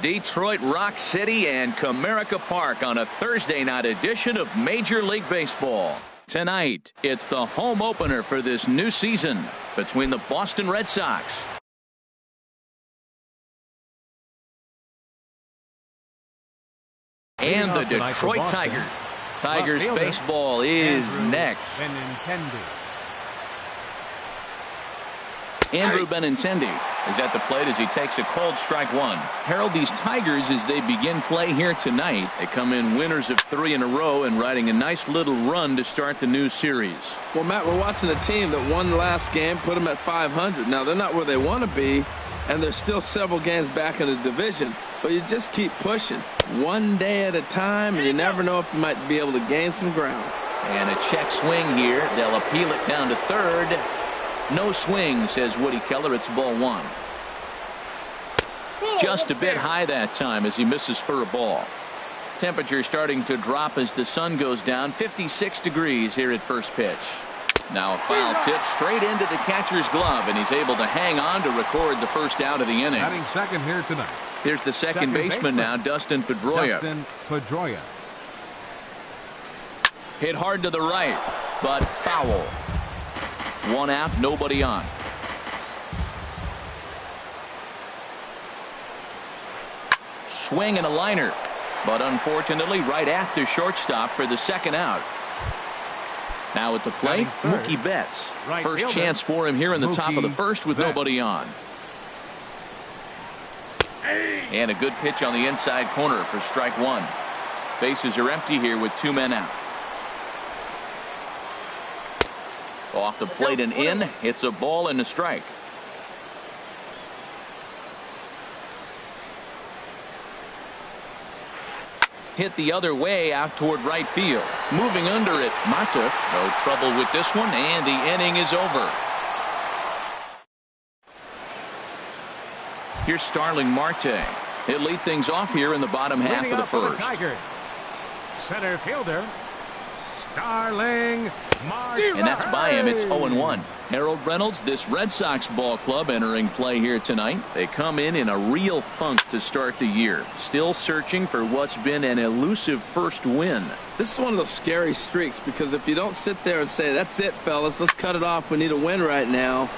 Detroit Rock City and Comerica Park on a Thursday night edition of Major League Baseball. Tonight, it's the home opener for this new season between the Boston Red Sox and the Detroit Tigers. Tigers baseball is next. Andrew Benintendi is at the plate as he takes a cold strike one. Harold, these Tigers, as they begin play here tonight, they come in winners of 3 in a row and riding a nice little run to start the new series. Well, Matt, we're watching a team that won the last game, put them at 500. Now, they're not where they want to be, and they're still several games back in the division. But you just keep pushing one day at a time, and you never know if you might be able to gain some ground. And a check swing here. They'll appeal it down to third. No swing, says Woody Keller. It's ball one. Just a bit high that time as he misses for a ball. Temperature starting to drop as the sun goes down. 56 degrees here at first pitch. Now a foul tip straight into the catcher's glove, and he's able to hang on to record the first out of the inning. Batting second here tonight. Here's the second baseman now, Dustin Pedroia. Hit hard to the right, but foul. 1 out, nobody on. Swing and a liner, but unfortunately right at the shortstop for the second out. Now at the plate, Mookie Betts. First chance for him here in the top of the first with nobody on. And a good pitch on the inside corner for strike one. Bases are empty here with 2 men out. Off the plate and in. It's a ball and a strike. Hit the other way out toward right field. Moving under it, Mata. No trouble with this one, and the inning is over. Here's Starling Marte. He'll lead things off here in the bottom half of the first. Center fielder Starling Marte. And that's by him. It's 0-1. Harold Reynolds, this Red Sox ball club entering play here tonight. They come in a real funk to start the year. Still searching for what's been an elusive first win. This is one of those scary streaks, because if you don't sit there and say, that's it, fellas, let's cut it off, we need a win right now,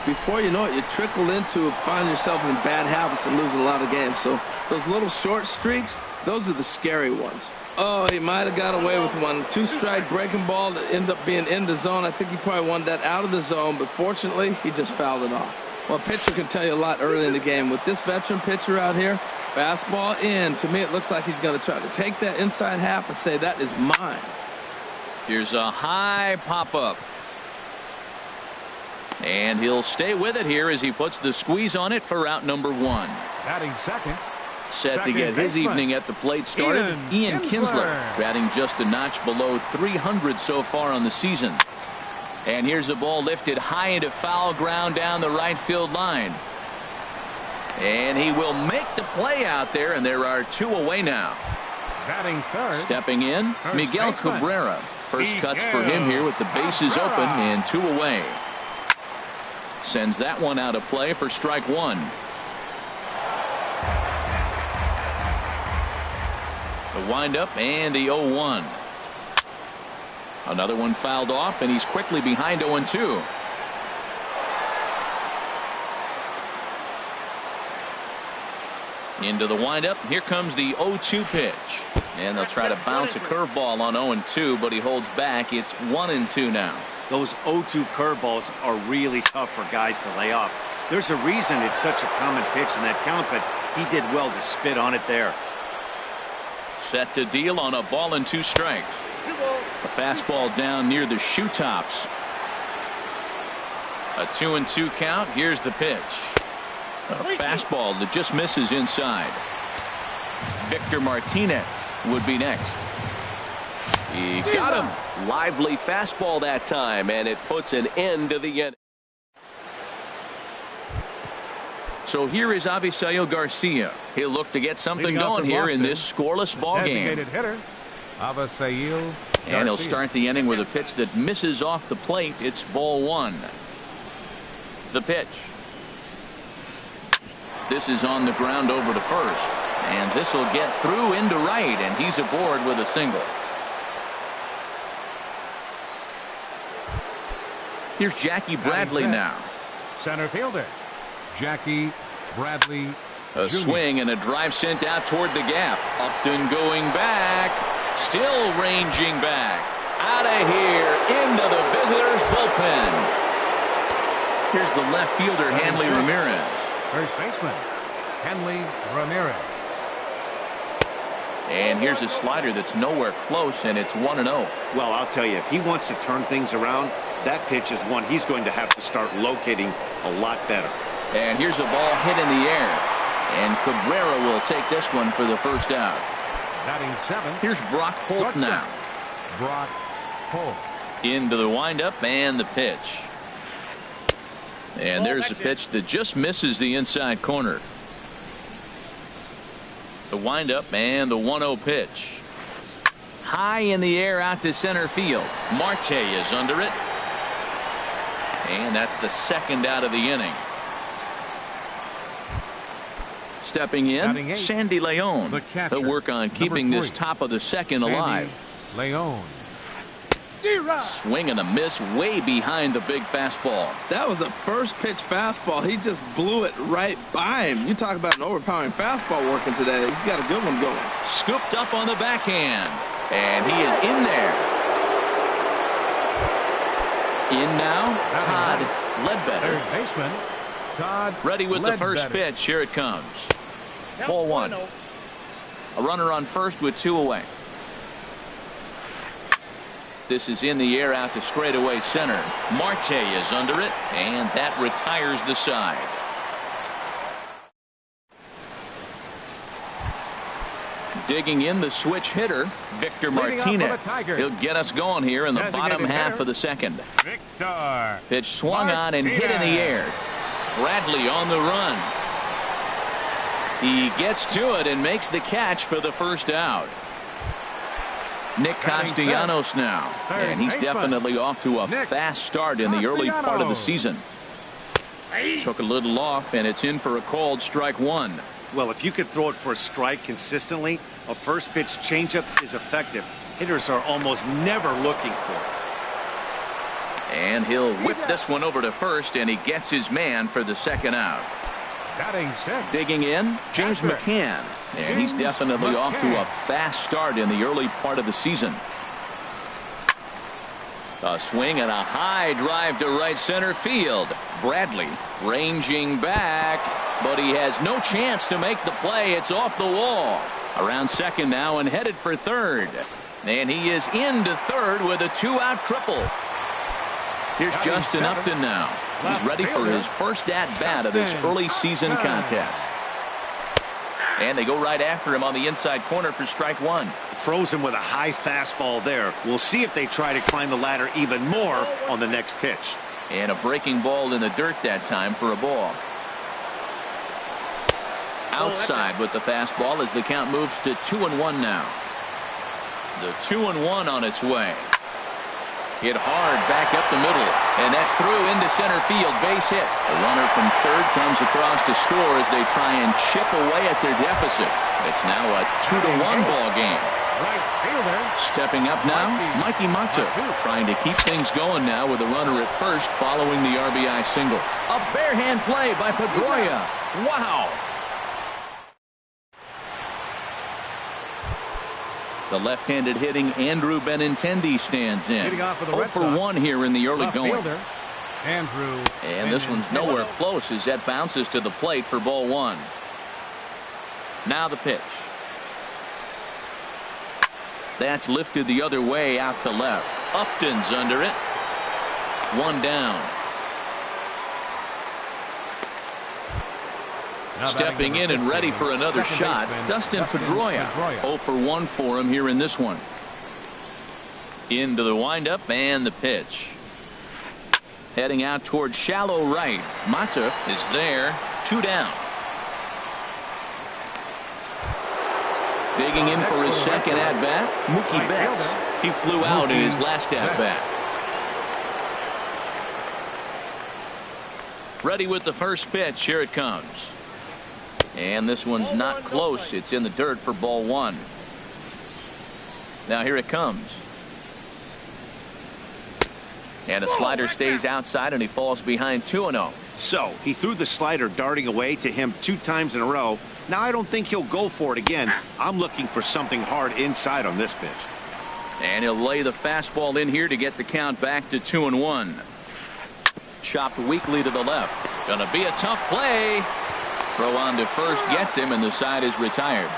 before you know it, you trickle into find yourself in bad habits and losing a lot of games. So those little short streaks, those are the scary ones. Oh, he might have got away with one. 2-strike breaking ball that ended up being in the zone. I think he probably wanted that out of the zone, but fortunately, he just fouled it off. Well, a pitcher can tell you a lot early in the game. With this veteran pitcher out here, fastball in. To me, it looks like he's going to try to take that inside half and say, that is mine. Here's a high pop-up. And he'll stay with it here as he puts the squeeze on it for out number 1. Batting second. Set to get his evening at the plate started. Ian Kinsler batting just a notch below 300 so far on the season. And here's a ball lifted high into foul ground down the right field line. And he will make the play out there, and there are 2 away now. Batting third. Stepping in, Miguel Cabrera. First cuts for him here with the bases open and 2 away. Sends that one out of play for strike 1. The windup and the 0-1. Another one fouled off, and he's quickly behind 0-2. Into the windup. Here comes the 0-2 pitch. And they'll try to bounce a curveball on 0-2, but he holds back. It's 1-2 now. Those 0-2 curveballs are really tough for guys to lay off. There's a reason it's such a common pitch in that count, but he did well to spit on it there. Set to deal on a ball and 2 strikes. A fastball down near the shoe tops. A 2-2 count. Here's the pitch. A fastball that just misses inside. Victor Martinez would be next. He got him. Lively fastball that time, and it puts an end to the inning. So here is Avisail Garcia. He'll look to get something going here in this scoreless ball game. And he'll start the inning with a pitch that misses off the plate. It's ball 1. The pitch. This is on the ground over to first. And this will get through into right, and he's aboard with a single. Here's Jackie Bradley now. Center fielder, Jackie Bradley A Jr. swing and a drive sent out toward the gap. Upton going back. Still ranging back. Out of here. Into the visitors' bullpen. Here's the left fielder, Hanley Ramirez. First baseman, Hanley Ramirez. And here's a slider that's nowhere close, and it's 1-0. Well, I'll tell you, if he wants to turn things around, that pitch is one he's going to have to start locating a lot better. And here's a ball hit in the air. And Cabrera will take this one for the first out. Batting seventh. Here's Brock Holt now. Brock Holt. Into the windup and the pitch. And there's a pitch that just misses the inside corner. The windup and the 1-0 pitch. High in the air out to center field. Marte is under it. And that's the second out of the inning. Stepping in, Sandy Leon. He'll work on keeping this top of the second alive. Leon. Swing and a miss way behind the big fastball. That was a first pitch fastball. He just blew it right by him. You talk about an overpowering fastball working today. He's got a good one going. Scooped up on the backhand. And he is in there. In now, Todd Ledbetter. Third baseman, Todd Ready with the first Ledbetter. pitch. Here it comes. Ball one. A runner on first with 2 away. This is in the air out to straightaway center. Marte is under it, and that retires the side. Digging in the switch hitter, Victor Martinez. He'll get us going here in the bottom half of the second. Victor. Pitch swung on and hit in the air. Bradley on the run. He gets to it and makes the catch for the first out. Nick Castellanos now, and he's definitely off to a fast start in the early part of the season. Took a little off, and it's in for a called strike one. Well, if you could throw it for a strike consistently, a first pitch changeup is effective. Hitters are almost never looking for it. And he'll whip this one over to first, and he gets his man for the second out. Batting sixth. Digging in, James McCann. And he's definitely off to a fast start in the early part of the season. A swing and a high drive to right center field. Bradley ranging back, but he has no chance to make the play. It's off the wall. Around second now and headed for third. And he is into third with a 2-out triple. Here's Justin Upton now. He's ready for his first at-bat of this early season contest. And they go right after him on the inside corner for strike one. Frozen with a high fastball there. We'll see if they try to climb the ladder even more on the next pitch. And a breaking ball in the dirt that time for a ball. Outside with the fastball as the count moves to 2-1 now. The 2-1 on its way. Hit hard back up the middle, and that's through into center field. Base hit. A runner from third comes across to score as they try and chip away at their deficit. It's now a 2-1 ball game. Right fielder. Stepping up now, Mikey Mata, trying to keep things going now with a runner at first following the RBI single. A barehand play by Pedroia. Wow. The left-handed hitting Andrew Benintendi stands in. 0 for 1 here in the early going. Andrew and this one's nowhere close as that bounces to the plate for ball one. Now the pitch. That's lifted the other way out to left. Upton's under it. 1 down. Stepping in and ready for another shot, Dustin Pedroia. 0 for 1 for him here in this one. Into the windup and the pitch. Heading out towards shallow right. Mata is there. 2 down. Digging in for his second at-bat, Mookie Betts. He flew out in his last at-bat. Ready with the first pitch. Here it comes. And this one's not close. It's in the dirt for ball one. Now here it comes. And a slider stays outside, and he falls behind 2-0. So he threw the slider darting away to him 2 times in a row. Now I don't think he'll go for it again. I'm looking for something hard inside on this pitch. And he'll lay the fastball in here to get the count back to 2-1. Chopped weakly to the left. Gonna be a tough play. Throw on to first gets him, and the side is retired.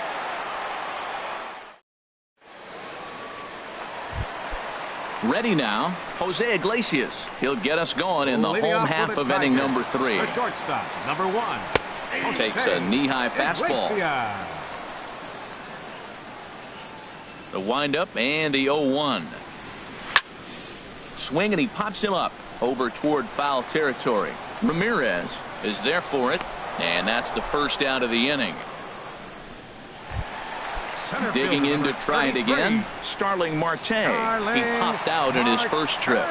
Ready now, Jose Iglesias. He'll get us going in the home half of inning number 3. The shortstop, number 1. Takes a knee-high fastball. The windup and the 0-1. Swing, and he pops him up over toward foul territory. Ramirez is there for it, and that's the first out of the inning. Digging in to try it again, Starling Marte. He popped out in his first trip.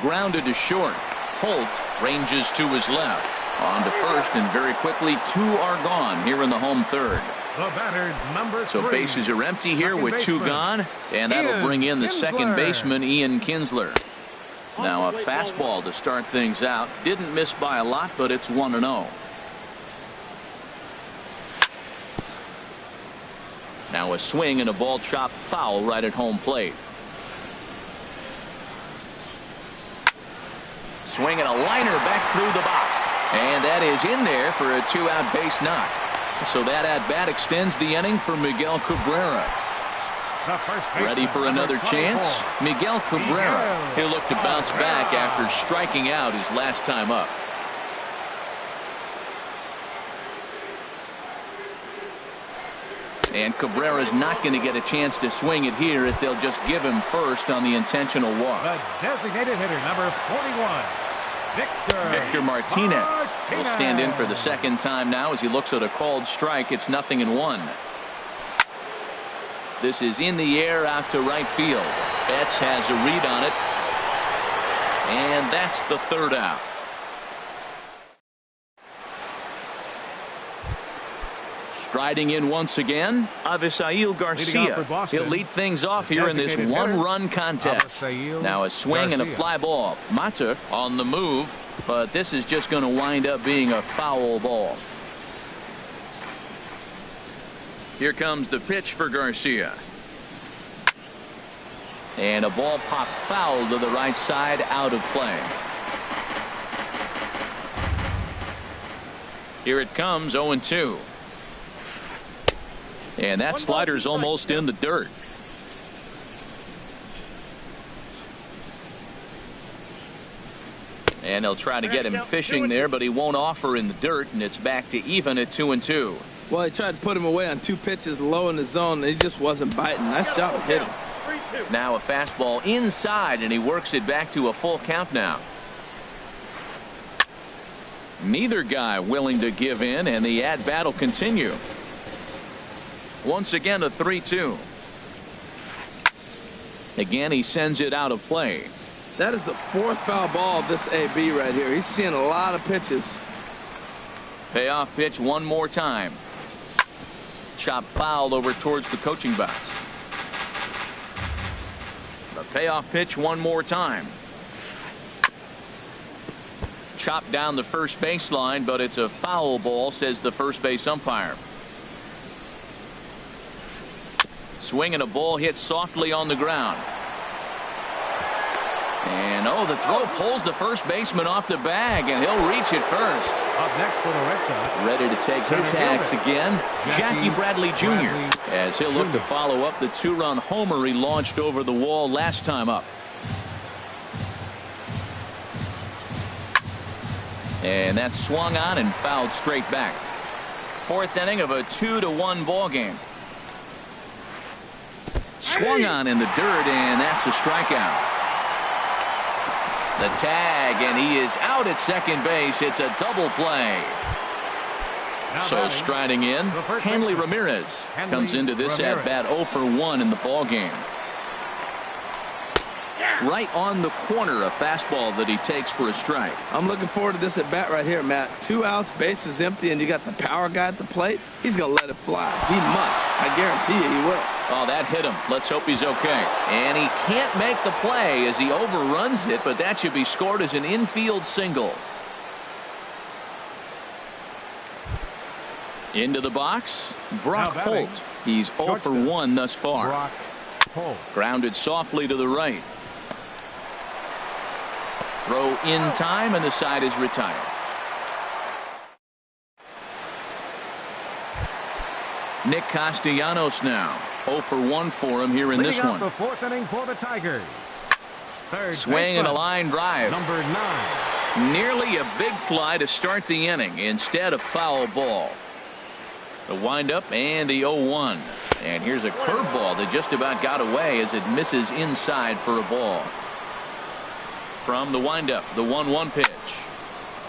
Grounded to short. Holt ranges to his left. On to first, and very quickly 2 are gone here in the home third. The batter, number 3. So bases are empty here with 2 gone, and that'll bring in the second baseman, Ian Kinsler. Now a fastball to start things out. Didn't miss by a lot, but it's 1-0. Now a swing and a ball chopped foul right at home plate. Swing and a liner back through the box. And that is in there for a 2-out base knock. So that at-bat extends the inning for Miguel Cabrera. Ready for another chance? Miguel Cabrera. He'll look to bounce back after striking out his last time up. And Cabrera's not going to get a chance to swing it here if they'll just give him first on the intentional walk. The designated hitter, number 41, Victor Martinez will stand in for the second time now as he looks at a called strike. It's 0-1. This is in the air out to right field. Betts has a read on it. And that's the third out. Striding in once again, Avisail Garcia. He'll lead things off here in this one-run contest. Now a swing and a fly ball. Mata on the move, but this is just going to wind up being a foul ball. Here comes the pitch for Garcia. And a ball popped foul to the right side, out of play. Here it comes, 0-2. And that slider's almost in the dirt. And they'll try to get him fishing there, but he won't offer in the dirt, and it's back to even at 2-2. Well, he tried to put him away on 2 pitches low in the zone, and he just wasn't biting. Nice job of hitting. Now a fastball inside, and he works it back to a full count now. Neither guy willing to give in, and the at-bat will continue. Once again, a 3-2. Again, he sends it out of play. That is the 4th foul ball of this AB right here. He's seeing a lot of pitches. Payoff pitch one more time. Chop fouled over towards the coaching box. The payoff pitch one more time. Chopped down the first baseline, but it's a foul ball, says the first base umpire. Swing and a ball hit softly on the ground. And the throw pulls the first baseman off the bag, and he'll reach it first. Up next for the Red Sox. Ready to take his hacks again, Jackie Bradley Jr. as he'll look to follow up the 2-run homer he launched over the wall last time up. And that's swung on and fouled straight back. 4th inning of a 2-1 ball game. Swung on in the dirt, and that's a strikeout. The tag, and he is out at second base. It's a double play. So striding in, Hanley Ramirez comes into this at bat 0 for 1 in the ball game. right on the corner, a fastball that he takes for a strike. I'm looking forward to this at bat right here, Matt. 2 outs, base is empty, and you got the power guy at the plate. He's going to let it fly. He must. I guarantee you he will. Oh, that hit him. Let's hope he's okay. And he can't make the play as he overruns it, but that should be scored as an infield single. Into the box, Brock Holt. He's 0 for 1 thus far. Brock Holt. Grounded softly to the right. Throw in time, and the side is retired. Nick Castellanos now. 0 for 1 for him here in this one. The 4th inning for the Tigers. Third Swing and a line drive. Number 9. Nearly a big fly to start the inning. Instead, a foul ball. The windup and the 0-1. And here's a curveball that just about got away as it misses inside for a ball. From the windup, the 1-1 pitch.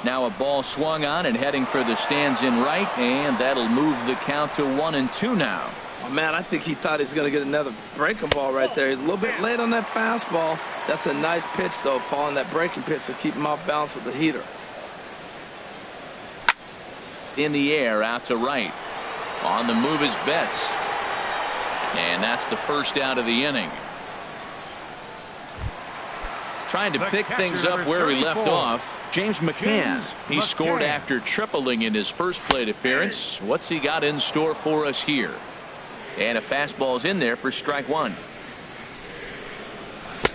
Now a ball swung on and heading for the stands in right, and that'll move the count to 1-2 now. Oh, man, I think he thought he was going to get another breaking ball right there. He's a little bit late on that fastball. That's a nice pitch, though, following that breaking pitch to keep him off balance with the heater. In the air, out to right. On the move is Betts. And that's the first out of the inning. Trying to pick things up where he left off. James McCann. He scored after tripling in his first plate appearance. What's he got in store for us here? And a fastball's in there for strike 1.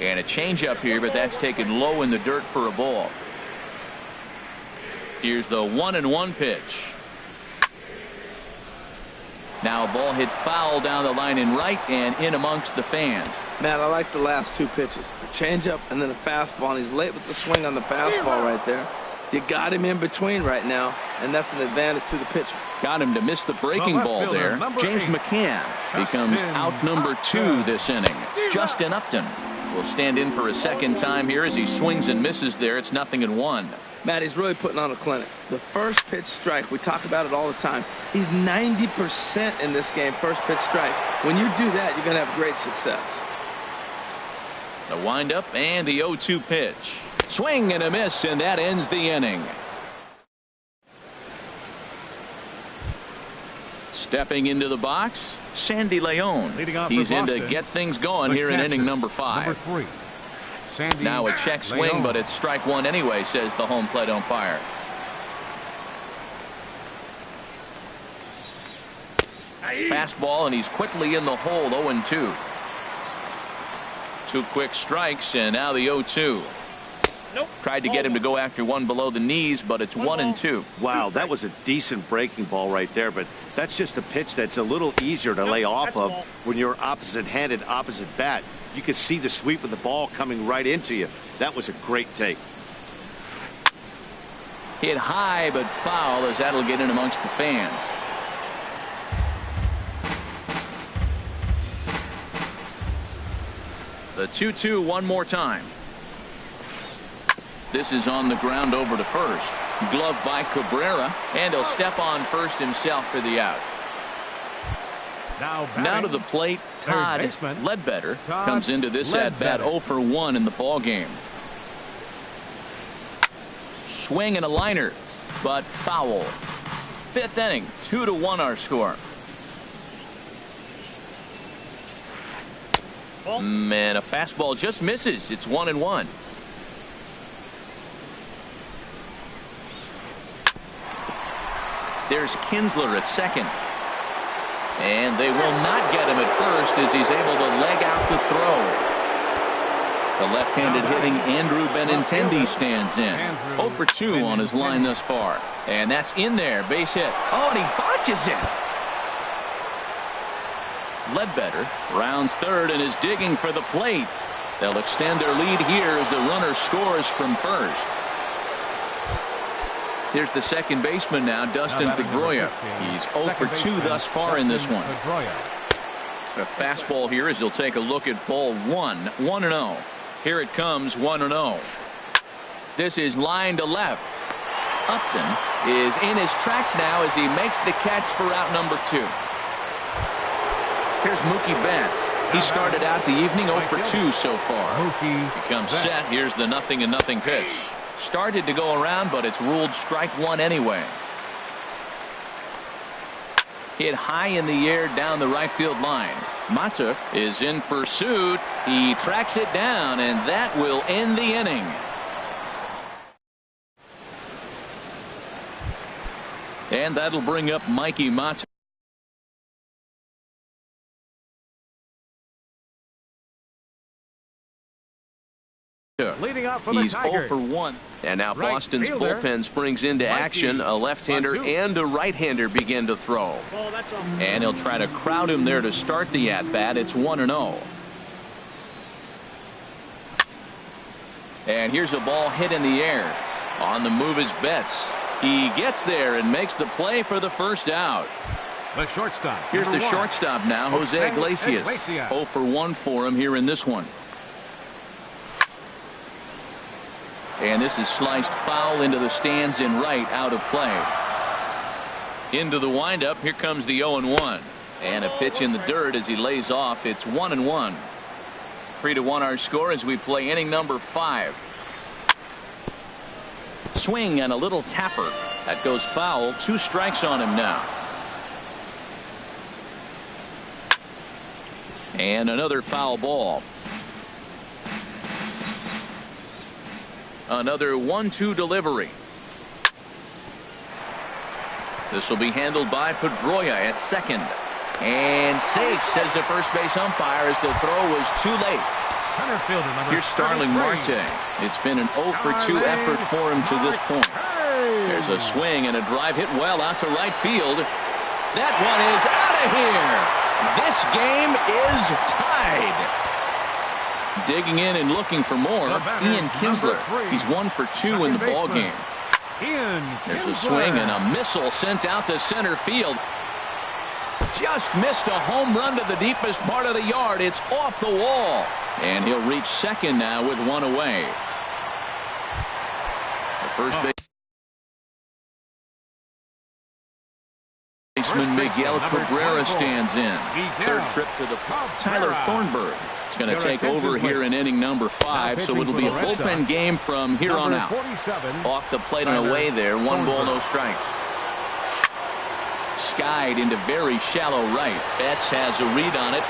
And a changeup here, but that's taken low in the dirt for a ball. Here's the 1-1 pitch. Now a ball hit foul down the line in right and in amongst the fans. Man, I like the last 2 pitches. The changeup and then the fastball. And he's late with the swing on the fastball right there. You got him in between right now, and that's an advantage to the pitcher. Got him to miss the breaking ball there. James McCann becomes out number 2 this inning. Justin Upton will stand in for a second time here as he swings and misses there. It's 0-1. Matt, he's really putting on a clinic. The first pitch strike, we talk about it all the time. He's 90% in this game, first pitch strike. When you do that, you're going to have great success. The windup and the 0-2 pitch. Swing and a miss, and that ends the inning. Stepping into the box, Sandy Leon. He's in to get things going here in inning number 5. Number 3. Sandy Now a check swing, Leon. but it's strike 1 anyway, says the home plate umpire. Fastball, and he's quickly in the hole. 0-2. 2 quick strikes, and now the 0-2. Tried to get him to go after one below the knees, but it's 1-2. Wow, that was a decent breaking ball right there, but that's just a pitch that's a little easier to lay off of when you're opposite-handed, opposite bat. You could see the sweep of the ball coming right into you. That was a great take. Hit high but foul as that'll get in amongst the fans. The 2-2 one more time. This is on the ground over to first. Glove by Cabrera, and he'll step on first himself for the out. Now to the plate, Todd Ledbetter comes into this at-bat 0 for 1 in the ball game. Swing and a liner, but foul. 5th inning, 2-1 our score. Man, a fastball just misses. It's 1-1. There's Kinsler at second. And they will not get him at first as he's able to leg out the throw. The left-handed hitting Andrew Benintendi stands in. 0 for 2 on his line thus far. And that's in there. Base hit. Oh, and he botches it. Ledbetter rounds third and is digging for the plate. They'll extend their lead here as the runner scores from first. Here's the second baseman now, Dustin Pedroia. He's 0 for 2 thus far in this one. A fastball here as he'll take a look at ball 1. 1-0. Here it comes, 1-0. This is line to left. Upton is in his tracks now as he makes the catch for out number 2. Here's Mookie Betts. He started out the evening 0 for 2 so far. He comes set. Here's the 0-0 pitch. Started to go around, but it's ruled strike one anyway. Hit high in the air down the right field line. Mata is in pursuit. He tracks it down, and that will end the inning. And that'll bring up Mikey Mata. Leading up for the He's Tigers. 0 for 1. And now Right Boston's fielder, bullpen springs into action. A left-hander and a right-hander begin to throw. And he'll try to crowd him there to start the at-bat. It's 1-0. And here's a ball hit in the air. On the move is Betts. He gets there and makes the play for the first out. The shortstop. Here's the number 1. shortstop now, Jose Iglesias. 0 for 1 for him here in this one. And this is sliced foul into the stands in right, out of play. Into the windup. Here comes the 0-1. And a pitch in the dirt as he lays off. It's 1-1. 3-1 our score as we play inning number 5. Swing and a little tapper. That goes foul. 2 strikes on him now. And another foul ball. Another 1-2 delivery. This will be handled by Pedroia at second. And safe, says the first base umpire, as the throw was too late. Center fielder number Here's Starling 33. Marte. It's been an 0 for 2 effort for him to this point. There's a swing and a drive hit well out to right field. That one is out of here. This game is tied. Digging in and looking for more, Ian Kinsler. He's 1 for 2 in the ball game. There's a swing and a missile sent out to center field. Just missed a home run to the deepest part of the yard. It's off the wall. And he'll reach second now with 1 away. The first baseman Miguel Cabrera stands in. Third trip to the Tyler Thornburg. Going to take over here in inning number 5, so it'll be a bullpen game from here on out. Off the plate and away there. 1 ball, no strikes. Skied into very shallow right. Betts has a read on it.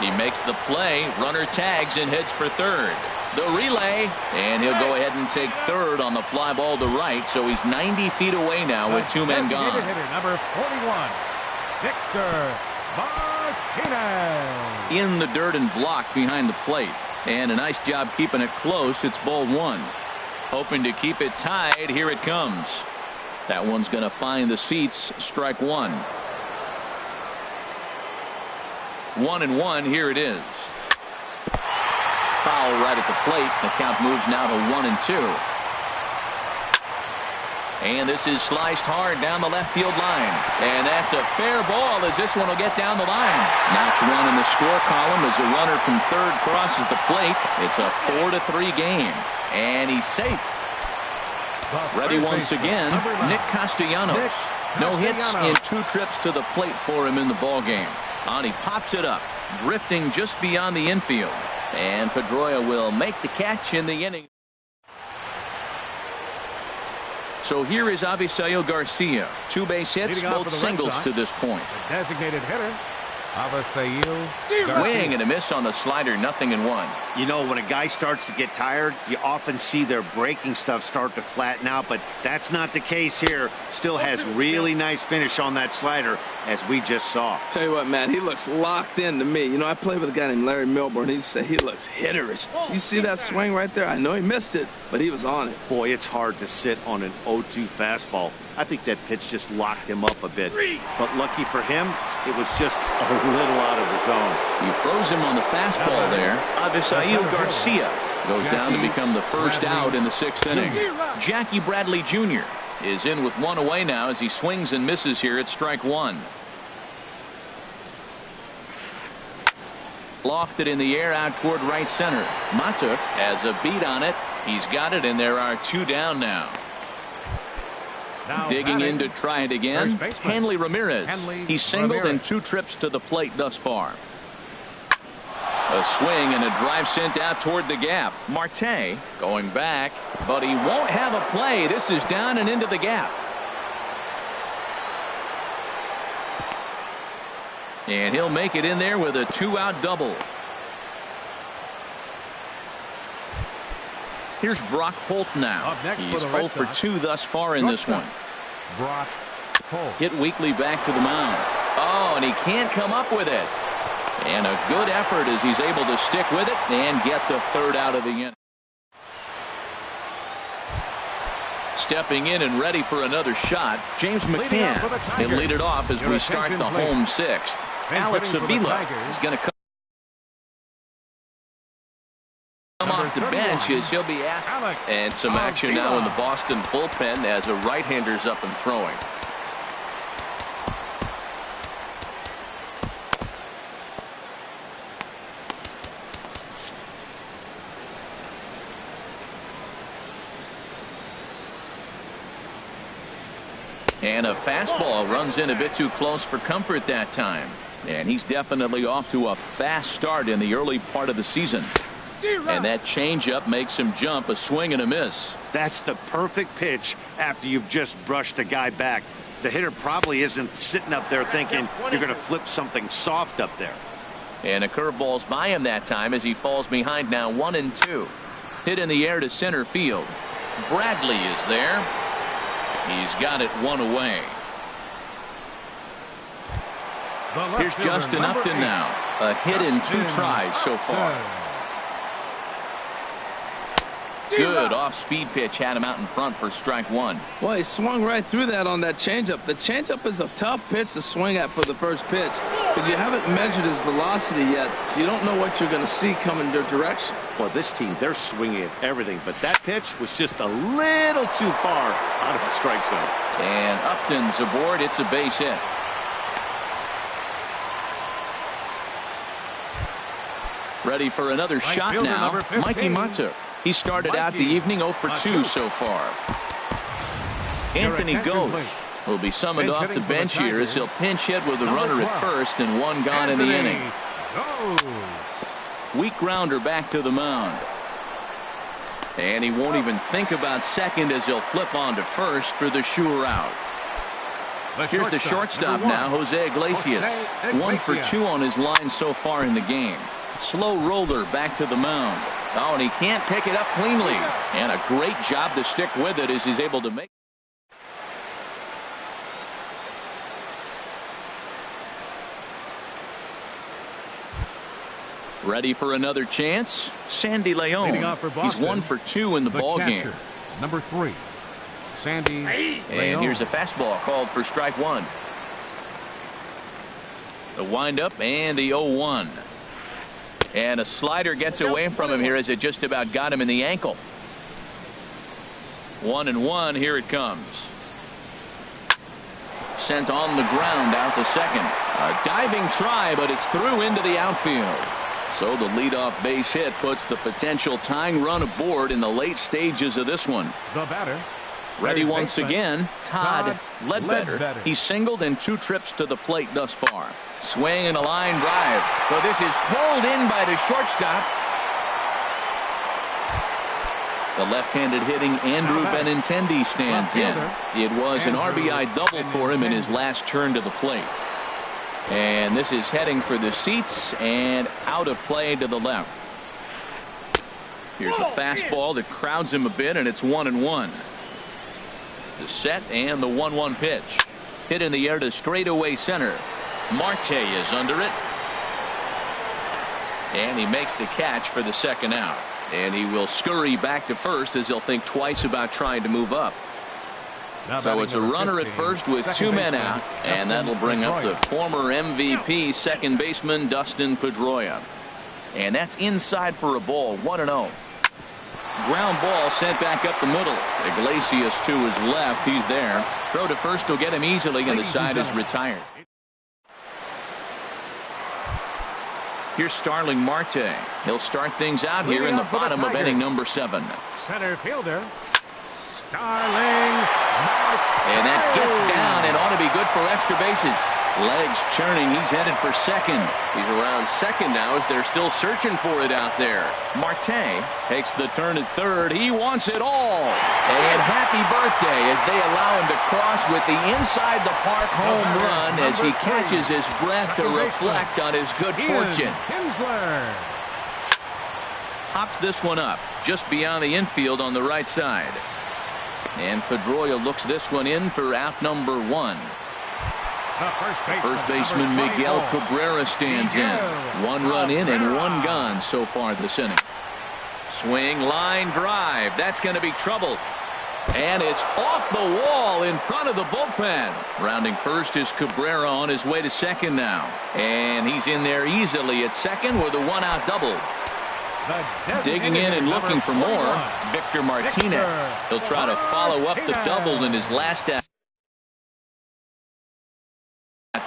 He makes the play. Runner tags and heads for third. The relay, and he'll go ahead and take third on the fly ball to right, so he's 90 feet away now with 2 men gone. Hitter number 41, Victor Martinez. In the dirt and blocked behind the plate. And a nice job keeping it close. It's ball 1. Hoping to keep it tied. Here it comes. That one's going to find the seats. Strike 1. 1-1. Here it is. Foul right at the plate. The count moves now to 1-2. And this is sliced hard down the left field line. And that's a fair ball as this one will get down the line. Notch 1 in the score column as a runner from third crosses the plate. It's a 4-3 game. And he's safe. Ready once again, Nick Castellanos. No hits in 2 trips to the plate for him in the ball game. And he pops it up, drifting just beyond the infield. And Pedroia will make the catch in the inning. So here is Avisail Garcia. 2 base hits, both singles to this point. The designated hitter, Avisail. Swing and a miss on the slider, 0-1. You know, when a guy starts to get tired, you often see their breaking stuff start to flatten out, but that's not the case here. Still has really nice finish on that slider, as we just saw. Tell you what, man, he looks locked in to me. You know, I played with a guy named Larry Milburn. He said he looks hitterish. You see that swing right there? I know he missed it, but he was on it. Boy, it's hard to sit on an 0-2 fastball. I think that pitch just locked him up a bit. But lucky for him, it was just a little out of the zone. He throws him on the fastball there. Avisail Garcia goes down to become the first out in the 6th inning. Jackie Bradley Jr. is in with 1 away now as he swings and misses here at strike 1. Lofted in the air out toward right center. Mata has a beat on it. He's got it, and there are 2 down now. Digging in to try it again. Hanley Ramirez. He's singled in 2 trips to the plate thus far. A swing and a drive sent out toward the gap. Marte going back, but he won't have a play. This is down and into the gap. And he'll make it in there with a 2-out double. Here's Brock Holt now. He's 0 for 2 thus far in this one. Brock Holt. Hit weakly back to the mound. Oh, and he can't come up with it. And a good effort as he's able to stick with it and get the 3rd out of the inning. Stepping in and ready for another shot, James McCann. He'll lead it off as we start the home 6th. Alex Avila is going to come off the bench as he'll be asked. And some action now in the Boston bullpen as a right-hander's up and throwing. And a fastball runs in a bit too close for comfort that time. And he's definitely off to a fast start in the early part of the season. And that changeup makes him jump, a swing and a miss. That's the perfect pitch after you've just brushed a guy back. The hitter probably isn't sitting up there thinking you're going to flip something soft up there. And a curveball's by him that time as he falls behind now 1-2. Hit in the air to center field. Bradley is there. He's got it 1 away. Here's Justin Upton now. A hit in 2 tries so far. Good off-speed pitch had him out in front for strike 1. Well, he swung right through that on that changeup. The changeup is a tough pitch to swing at for the first pitch because you haven't measured his velocity yet. So you don't know what you're going to see coming their direction. Well, this team, they're swinging at everything, but that pitch was just a little too far out of the strike zone. And Upton's aboard. It's a base hit. Ready for another shot now. Mikey Mata. He started out the evening 0 for 2 so far. Anthony Gose will be summoned off the bench here as he'll pinch hit with a runner at first and 1 gone in the inning. Weak grounder back to the mound. And he won't even think about second as he'll flip on to first for the sure out. Here's the shortstop now, Jose Iglesias. 1 for 2 on his line so far in the game. Slow roller back to the mound. Oh, and he can't pick it up cleanly. And a great job to stick with it as he's able to make. Ready for another chance? Sandy Leon. He's 1 for 2 in the ball game. Number 3, Sandy Leon. And here's a fastball called for strike 1. The windup and the 0-1. And a slider gets away from him here as it just about got him in the ankle. 1-1. Here it comes. Sent on the ground out to second. A diving try, but it's through into the outfield. So the leadoff base hit puts the potential tying run aboard in the late stages of this one. The batter. Ready once again, Todd Ledbetter. He's singled in 2 trips to the plate thus far. Swing and a line drive. So this is pulled in by the shortstop. The left-handed hitting Andrew Benintendi stands in. It was an RBI double for him in his last turn to the plate. And this is heading for the seats and out of play to the left. Here's a fastball that crowds him a bit, and it's 1-1. The set and the 1-1 pitch. Hit in the air to straightaway center. Marte is under it. And he makes the catch for the 2nd out. And he will scurry back to first as he'll think twice about trying to move up. So it's a runner at first with 2 men out. And that'll bring up the former MVP second baseman Dustin Pedroia. And that's inside for a ball. 1-0. Ground ball sent back up the middle. Iglesias to his left. He's there. Throw to first will get him easily, and the side is retired. Here's Starling Marte. He'll start things out here in the bottom of inning number 7. Center fielder Starling Marte. And that gets down and ought to be good for extra bases. Legs churning. He's headed for second. He's around second now as they're still searching for it out there. Marte takes the turn at third. He wants it all. And happy birthday as they allow him to cross with the inside the park home run as he catches his breath to reflect on his good fortune. Hops this one up just beyond the infield on the right side. And Pedroia looks this one in for out number one. First baseman Miguel Cabrera stands in. One run in and one gone so far this inning. Swing, line drive. That's going to be trouble. And it's off the wall in front of the bullpen. Rounding first is Cabrera on his way to second now. And he's in there easily at second with a one-out double. Digging in and looking for more, Victor Martinez. He'll try to follow up the double in his last at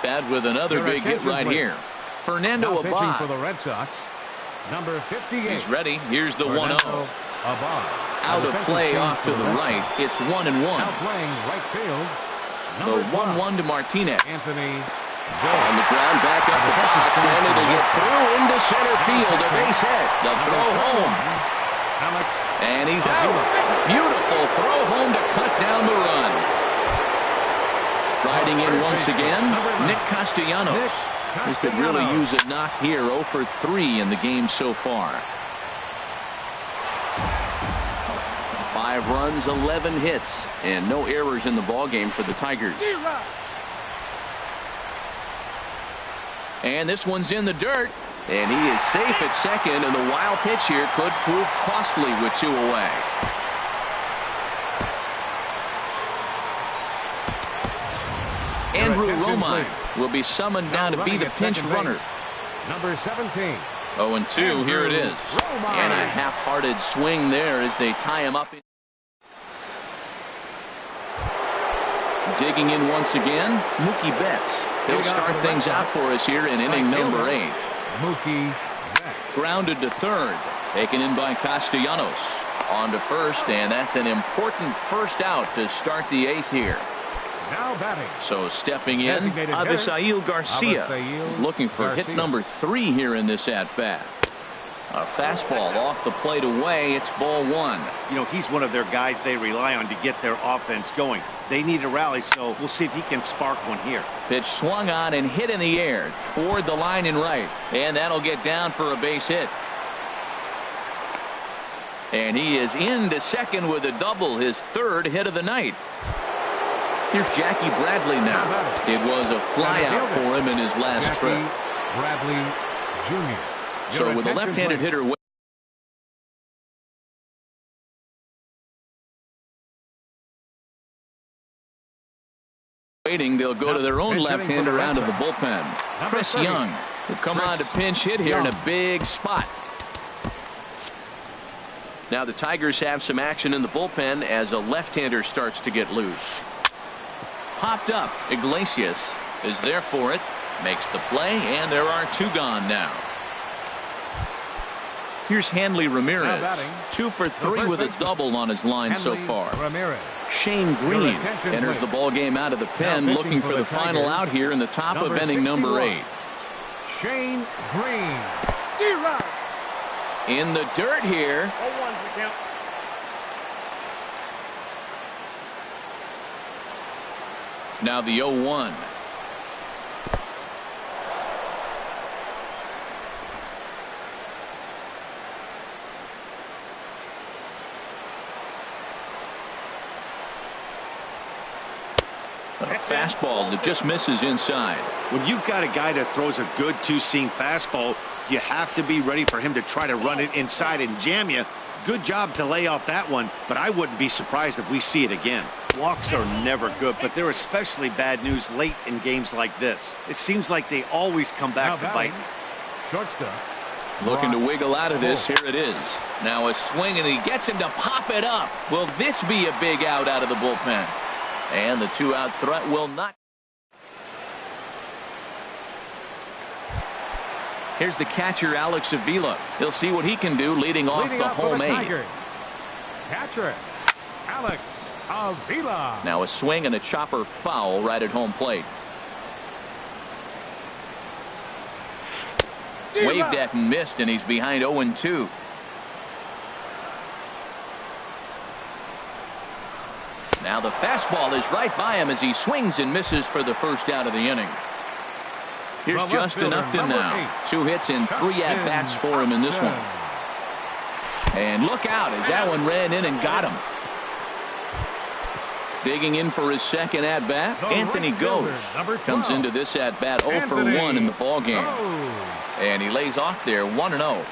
bat with another big hit right here. Fernando Abad for the Red Sox. Number 58. He's ready. Here's the 1-0. Out of play off to the right. It's 1-1. Now playing right field. The 1-1 to Martinez. Anthony. On the ground, back up the box, and it'll get through into center field. A base hit. The throw home. And he's out. Beautiful throw home to cut down the run. Riding in once again, Nick Castellanos. He could really use a knock here. 0 for 3 in the game so far. 5 runs, 11 hits, and no errors in the ballgame for the Tigers. And this one's in the dirt, and he is safe at second, and the wild pitch here could prove costly with 2 away. Andrew Romine will be summoned now to be the pinch runner. Number 17. 0-2, here it is. And a half-hearted swing there as they tie him up. Digging in once again, Mookie Betts. He'll start things out for us here in inning number 8. Mookie Betts. Grounded to third. Taken in by Castellanos. On to first, and that's an important first out to start the 8th here. Now batting. So stepping in, Avisail Garcia is looking for hit number 3 here in this at-bat. A fastball off the plate away. It's ball 1. You know, he's one of their guys they rely on to get their offense going. They need a rally, so we'll see if he can spark one here. Pitch swung on and hit in the air toward the line and right. And that'll get down for a base hit. And he is into second with a double, his 3rd hit of the night. Here's Jackie Bradley now. It was a flyout for him in his last trip. Bradley Jr. So with a left-handed hitter waiting, they'll go to their own left-hander out of the bullpen. Chris Young will come on to pinch hit here in a big spot. Now the Tigers have some action in the bullpen as a left-hander starts to get loose. Popped up. Iglesias is there for it. Makes the play, and there are 2 gone now. Here's Hanley Ramirez. 2 for 3 with a double on his line so far. Shane Green enters the ball game out of the pen, looking for the final out here in the top of inning number 8. Shane Green. In the dirt here. Now the 0-1. A fastball that just misses inside. When you've got a guy that throws a good 2-seam fastball, you have to be ready for him to try to run it inside and jam you. Good job to lay off that one, but I wouldn't be surprised if we see it again. Walks are never good, but they're especially bad news late in games like this. It seems like they always come back to bite. Shortstop. Looking to wiggle out of this. Here it is. Now a swing, and he gets him to pop it up. Will this be a big out of the bullpen? And the 2-out threat will not. Here's the catcher, Alex Avila. He'll see what he can do leading off the home 8. Catcher, Alex Avila. Now a swing and a chopper foul right at home plate. Waved at and missed, and he's behind 0-2. Now the fastball is right by him as he swings and misses for the first out of the inning. Here's Justin Upton now. 2 hits and 3 at-bats for him in this one. And look out as that one ran in and got him. Digging in for his second at-bat, Anthony goes. Comes into this at-bat 0 for 1 in the ballgame. And he lays off there 1-0.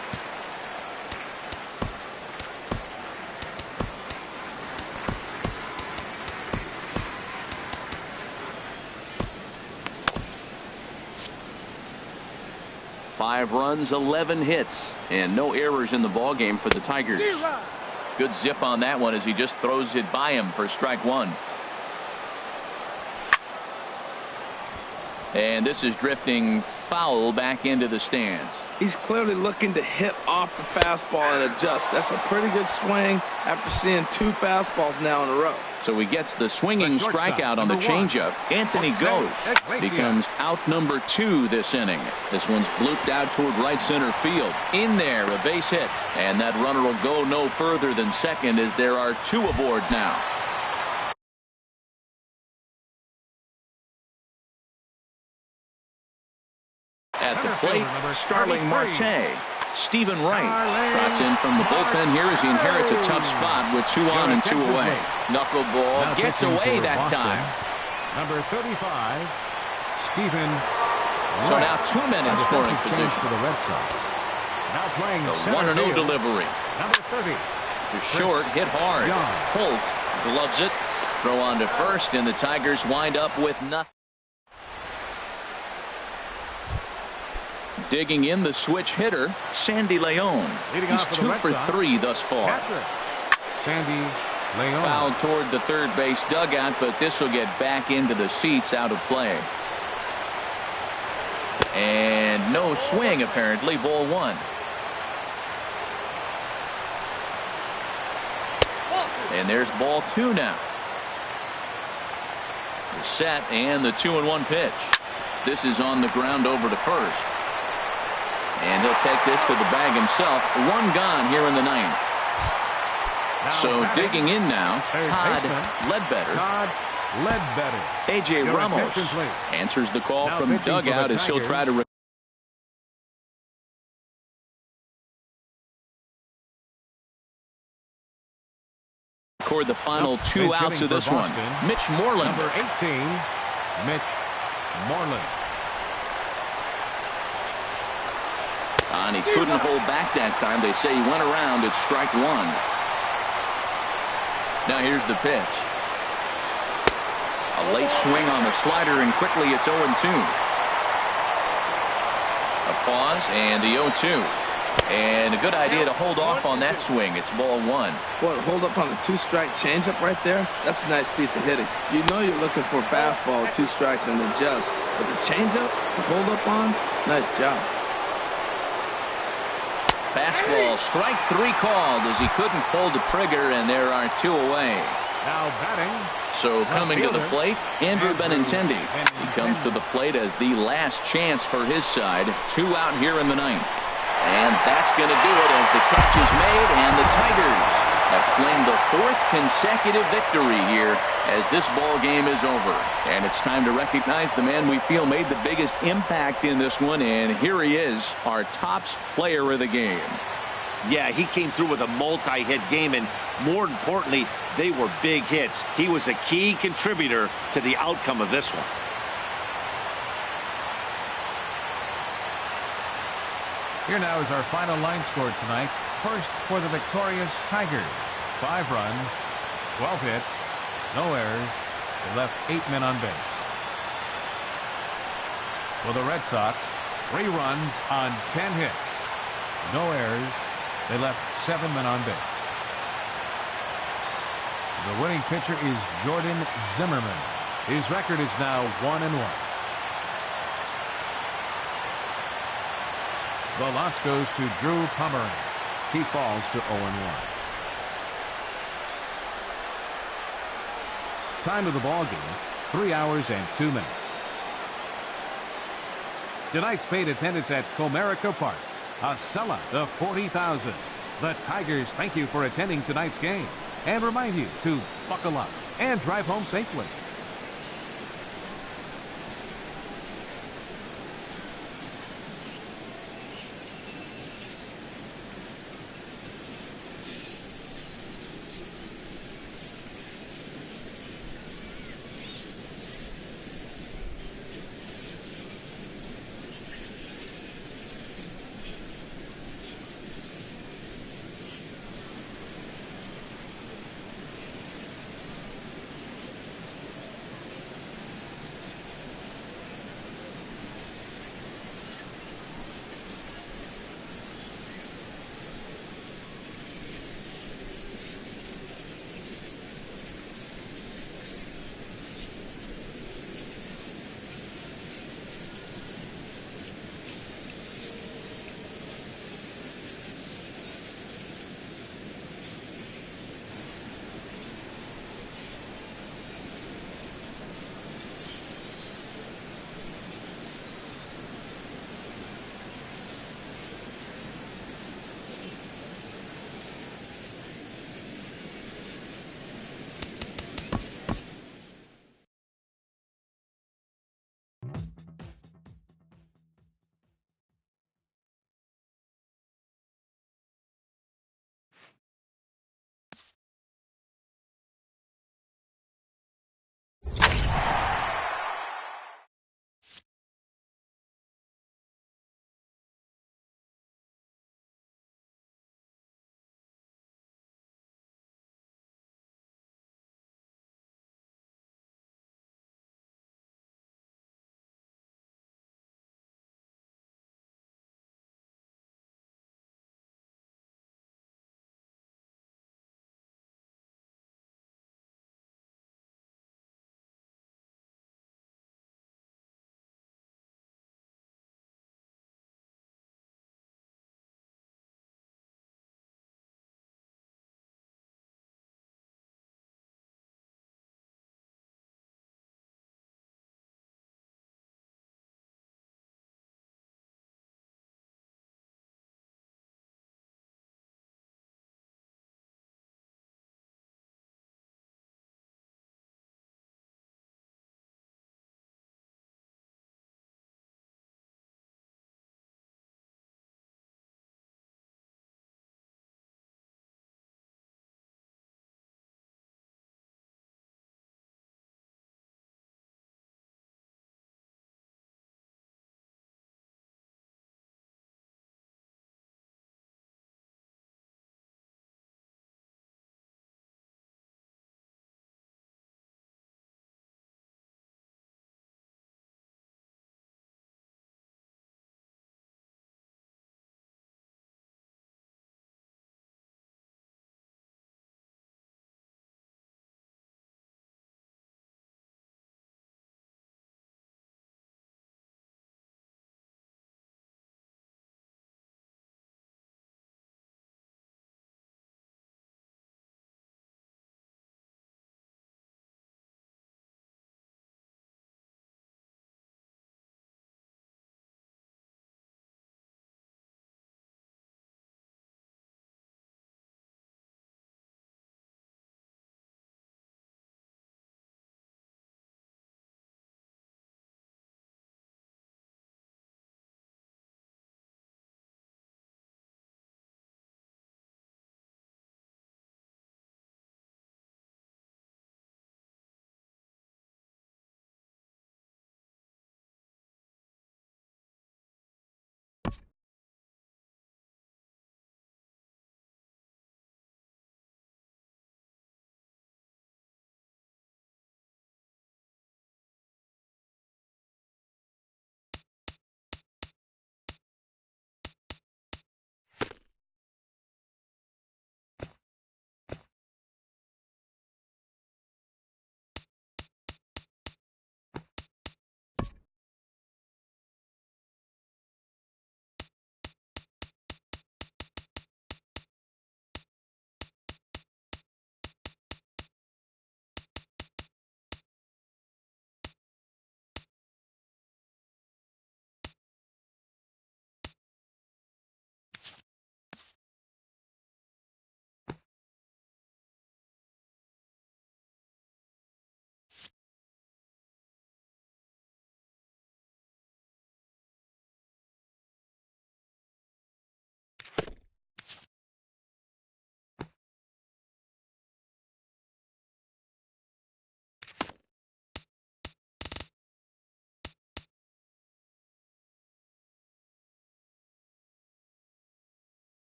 Five runs, 11 hits, and no errors in the ballgame for the Tigers. Good zip on that one as he just throws it by him for strike 1. And this is drifting foul back into the stands. He's clearly looking to hit off the fastball and adjust. That's a pretty good swing after seeing 2 fastballs now in a row. So he gets the swinging strikeout on the changeup. Anthony goes. Becomes out number 2 this inning. This one's blooped out toward right center field. In there, a base hit. And that runner will go no further than second as there are 2 aboard now. At the plate, Starling Marte. Stephen Wright trots in from the bullpen here as he inherits a tough spot with 2 on and 2 away. Knuckleball gets away that time. Number 35, Stephen Wright. So now 2 men in scoring position. For the Red Sox. Now playing the 1-0 delivery. Number 30. To short, hit hard. Holt gloves it. Throw on to first, and the Tigers wind up with nothing. Digging in the switch hitter, Sandy Leon. He's 2 for 3 thus far. Sandy Leon. Fouled toward the third base dugout, but this will get back into the seats out of play. And no swing apparently, ball 1. And there's ball 2 now. The set and the 2-1 pitch. This is on the ground over to first. And he'll take this to the bag himself. 1 gone here in the 9th. So digging in now, Todd Ledbetter. A.J. Ramos answers the call from dugout as he'll try to record the final 2 outs of this one. Mitch Moreland. Number 18, Mitch Moreland. And he couldn't hold back that time. They say he went around at strike 1. Now here's the pitch. A late swing on the slider, and quickly it's 0-2. A pause and the 0-2. And a good idea to hold off on that swing. It's ball 1. Boy, hold up on a 2-strike changeup right there. That's a nice piece of hitting. You know you're looking for a fastball with 2 strikes and adjust. But the changeup, the hold up on, nice job. Fastball, strike 3 called as he couldn't pull the trigger, and there are 2 away. Now batting. So coming to the plate, Andrew Benintendi. He comes to the plate as the last chance for his side. 2 out here in the 9th. And that's going to do it as the catch is made, and the Tigers have claimed the 4th consecutive victory here as this ball game is over. And it's time to recognize the man we feel made the biggest impact in this one, and here he is, our tops player of the game. Yeah, he came through with a multi-hit game, and more importantly, they were big hits. He was a key contributor to the outcome of this one. Here now is our final line score tonight. First for the victorious Tigers. 5 runs, 12 hits, no errors. They left 8 men on base. For the Red Sox, 3 runs on 10 hits. No errors. They left 7 men on base. The winning pitcher is Jordan Zimmerman. His record is now 1-1. The loss goes to Drew Pomeranz. He falls to 0-1. Time of the ball game, 3 hours and 2 minutes. Tonight's paid attendance at Comerica Park, a sellout of 40,000. The Tigers thank you for attending tonight's game and remind you to buckle up and drive home safely.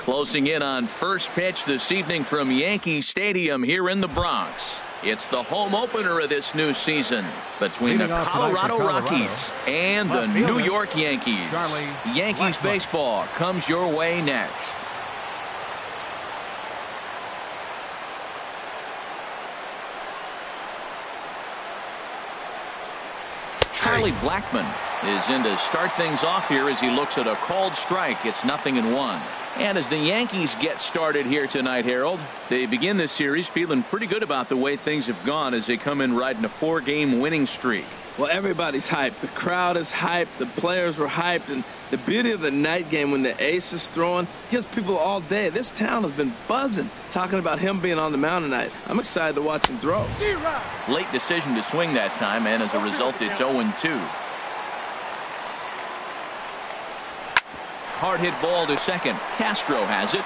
Closing in on first pitch this evening from Yankee Stadium here in the Bronx. It's the home opener of this new season between the Colorado Rockies and the New York Yankees. Yankees baseball comes your way next. Charlie Blackmon is in to start things off here as he looks at a called strike. It's 0-1. And as the Yankees get started here tonight, Harold, they begin this series feeling pretty good about the way things have gone as they come in riding a 4-game winning streak. Well, everybody's hyped. The crowd is hyped. The players were hyped. And the beauty of the night game when the ace is throwing gives people all day. This town has been buzzing talking about him being on the mound tonight. I'm excited to watch him throw. Late decision to swing that time, and as a result, it's 0-2. Hard hit ball to second. Castro has it.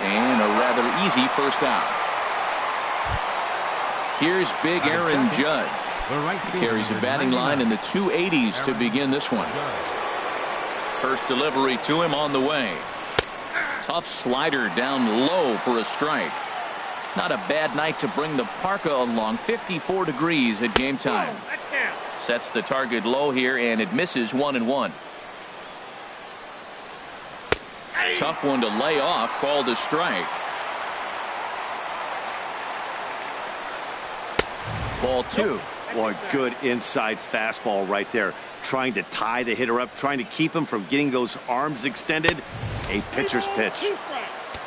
And a rather easy first out. Here's big Aaron Judd. He carries a batting line in the 280s to begin this one. First delivery to him on the way. Tough slider down low for a strike. Not a bad night to bring the parka along. 54 degrees at game time. Sets the target low here, and it misses 1-1. Tough one to lay off, called a strike. Ball 2. Boy, good inside fastball right there. Trying to tie the hitter up, trying to keep him from getting those arms extended. A pitcher's pitch.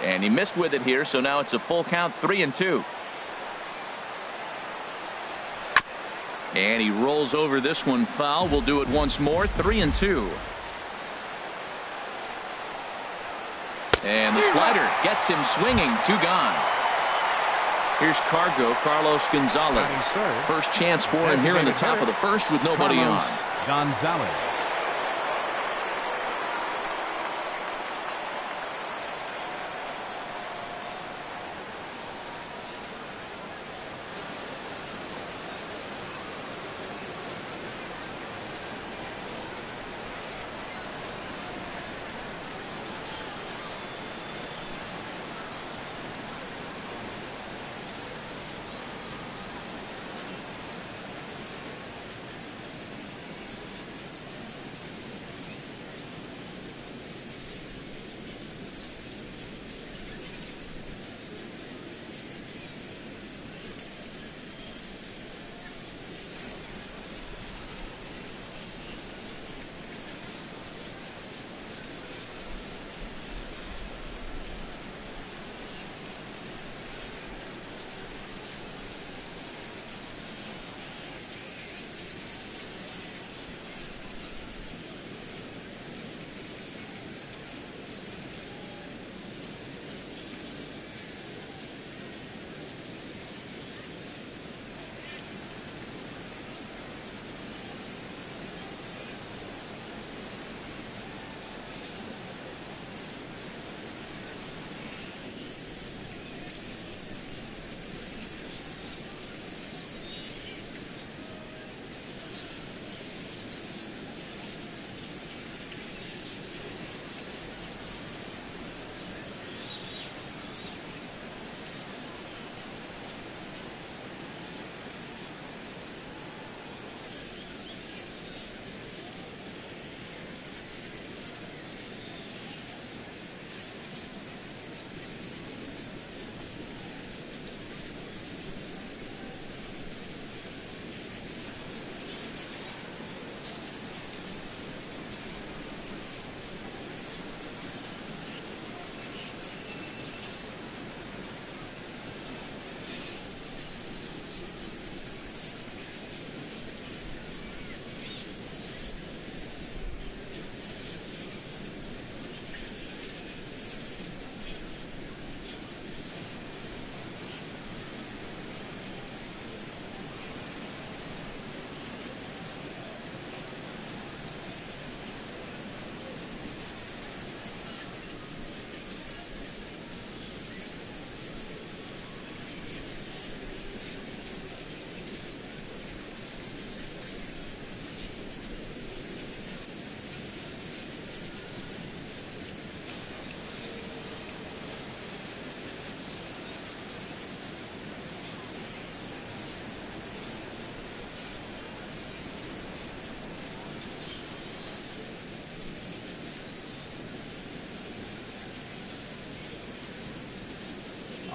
And he missed with it here, so now it's a full count, 3-2. And he rolls over this one foul. We'll do it once more, 3-2. And the slider gets him swinging, 2 gone. Here's Carlos Gonzalez. First chance for him here in the top of the first with nobody on. Gonzalez.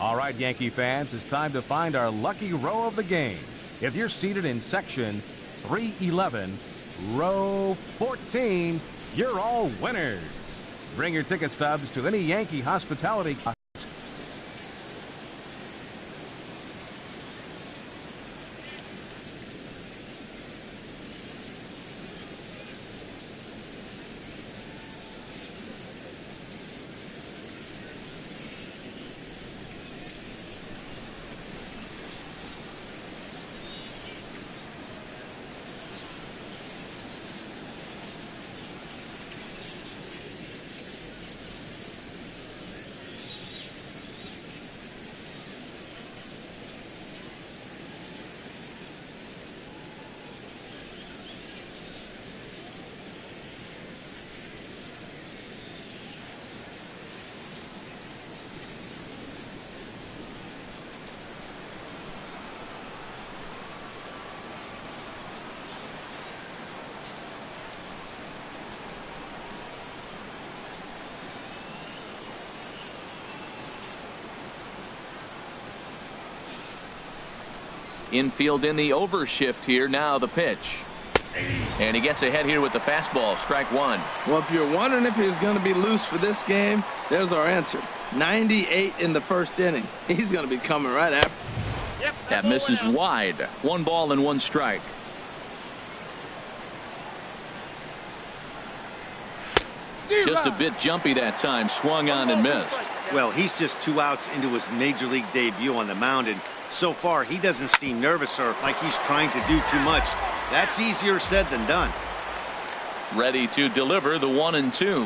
All right, Yankee fans, it's time to find our lucky row of the game. If you're seated in section 311, row 14, you're all winners. Bring your ticket stubs to any Yankee hospitality. Infield in the overshift here. Now the pitch. And he gets ahead here with the fastball. Strike one. Well, if you're wondering if he's going to be loose for this game, there's our answer. 98 in the first inning. He's going to be coming right after. That misses wide. 1 ball and 1 strike. Just a bit jumpy that time. Swung on and missed. Well, he's just 2 outs into his major league debut on the mound, and so far he doesn't seem nervous or like he's trying to do too much. That's easier said than done. Ready to deliver the 1-2.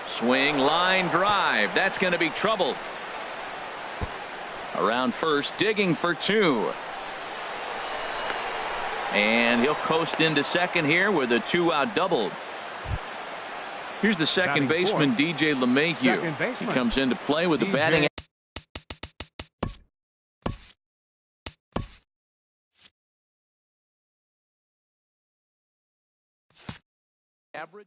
Swing, line drive. That's going to be trouble. Around first, digging for 2. And he'll coast into second here with a 2-out double. Here's the second baseman, DJ LeMahieu. He comes into play with the batting average.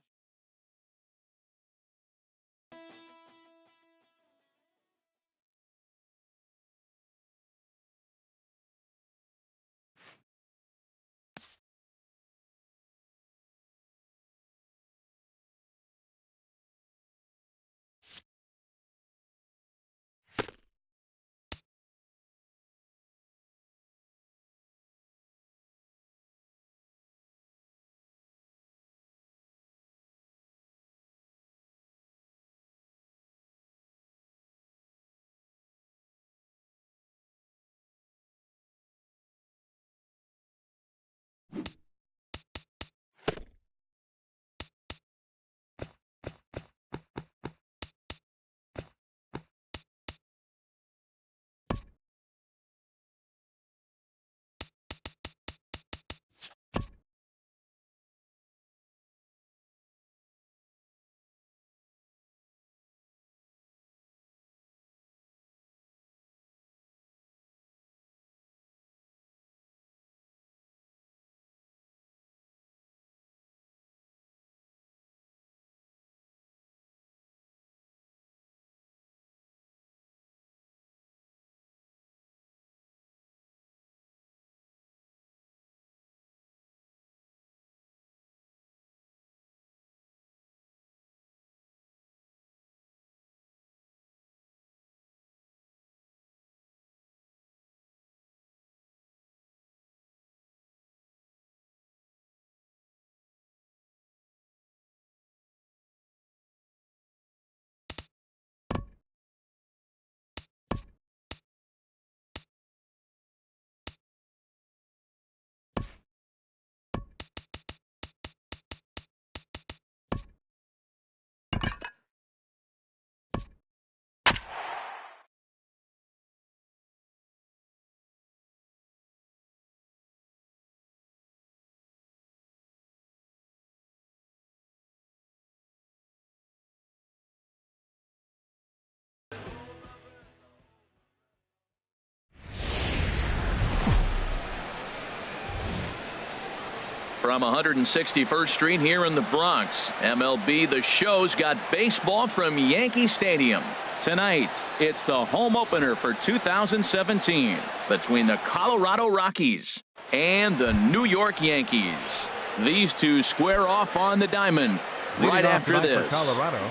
From 161st Street here in the Bronx, MLB The Show's got baseball from Yankee Stadium. Tonight, it's the home opener for 2017 between the Colorado Rockies and the New York Yankees. These two square off on the diamond right after this. For Colorado,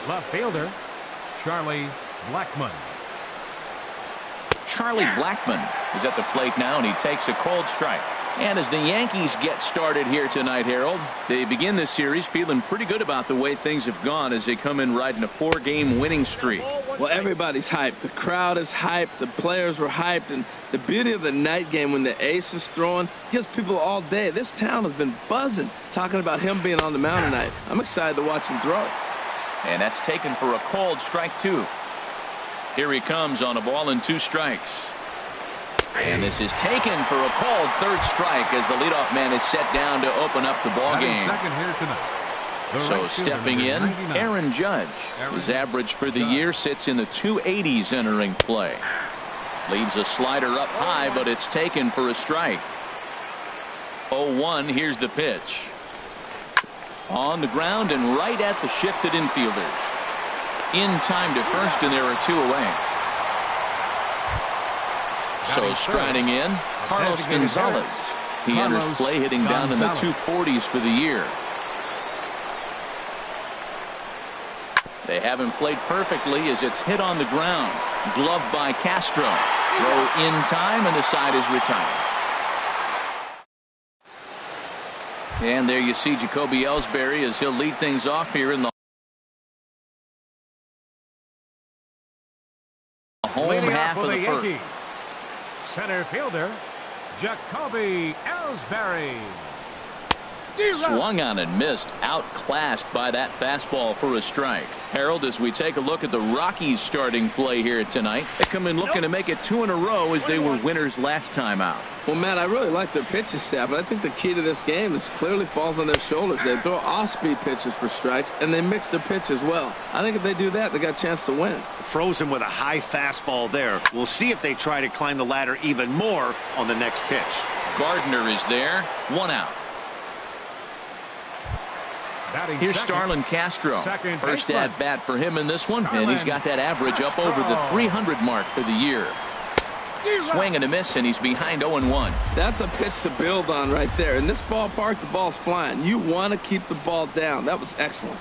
left fielder Charlie Blackmon. Charlie Blackmon is at the plate now, and he takes a cold strike. And as the Yankees get started here tonight, Harold, they begin this series feeling pretty good about the way things have gone as they come in riding a 4-game winning streak. Well, everybody's hyped. The crowd is hyped. The players were hyped. And the beauty of the night game when the ace is throwing gives people all day. This town has been buzzing talking about him being on the mound tonight. I'm excited to watch him throw. And that's taken for a cold strike, too. Here he comes on a ball and 2 strikes. And this is taken for a called 3rd strike as the leadoff man is set down to open up the ball game. So stepping in, Aaron Judge. His average for the year sits in the 280s entering play. Leaves a slider up high, but it's taken for a strike. 0-1, here's the pitch. On the ground and right at the shifted infielders. In time to first, and there are 2 away. So striding in, Carlos Gonzalez. He enters play hitting down in the 240s for the year. They haven't played perfectly as it's hit on the ground. Gloved by Castro. Throw in time, and the side is retired. And there you see Jacoby Ellsbury as he'll lead things off here in the home half of the first. Center fielder Jacoby Ellsbury. Swung on and missed, outclassed by that fastball for a strike. Harold, as we take a look at the Rockies starting play here tonight, they come in looking to make it 2 in a row as they were winners last time out. Well, Matt, I really like their pitching staff, but I think the key to this game is clearly falls on their shoulders. They throw off-speed pitches for strikes, and they mix their pitch as well. I think if they do that, they got a chance to win. Frozen with a high fastball there. We'll see if they try to climb the ladder even more on the next pitch. Gardner is there, 1 out. Here's Starlin Castro. First at bat for him in this one, and he's got that average up over the 300 mark for the year. Swing and a miss, and he's behind 0-1. That's a pitch to build on right there. In this ballpark, the ball's flying. You want to keep the ball down. That was excellent.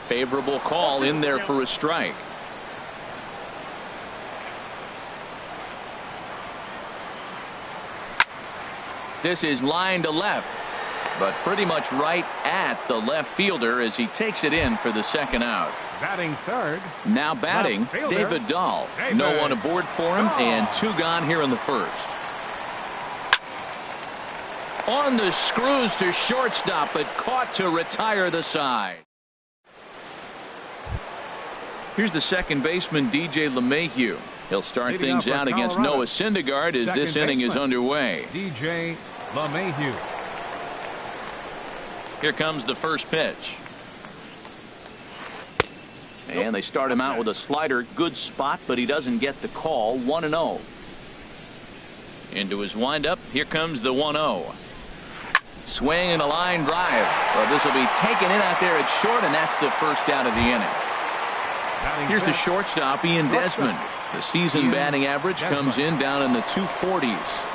Favorable call in there for a strike. This is line to left, but pretty much right at the left fielder as he takes it in for the 2nd out. Batting third. Now batting, David Dahl. No one aboard for him, and 2 gone here in the first. On the screws to shortstop, but caught to retire the side. Here's the second baseman, DJ LeMahieu. He'll start things out against Noah Syndergaard as this inning is underway. DJ LeMahieu. Here comes the first pitch. And they start him out with a slider. Good spot, but he doesn't get the call. 1-0. Into his windup. Here comes the 1-0. Swing and a line drive. Well, this will be taken in out there at short, and that's the first out of the inning. Here's the shortstop, Ian Desmond. The season batting average comes in down in the 240s.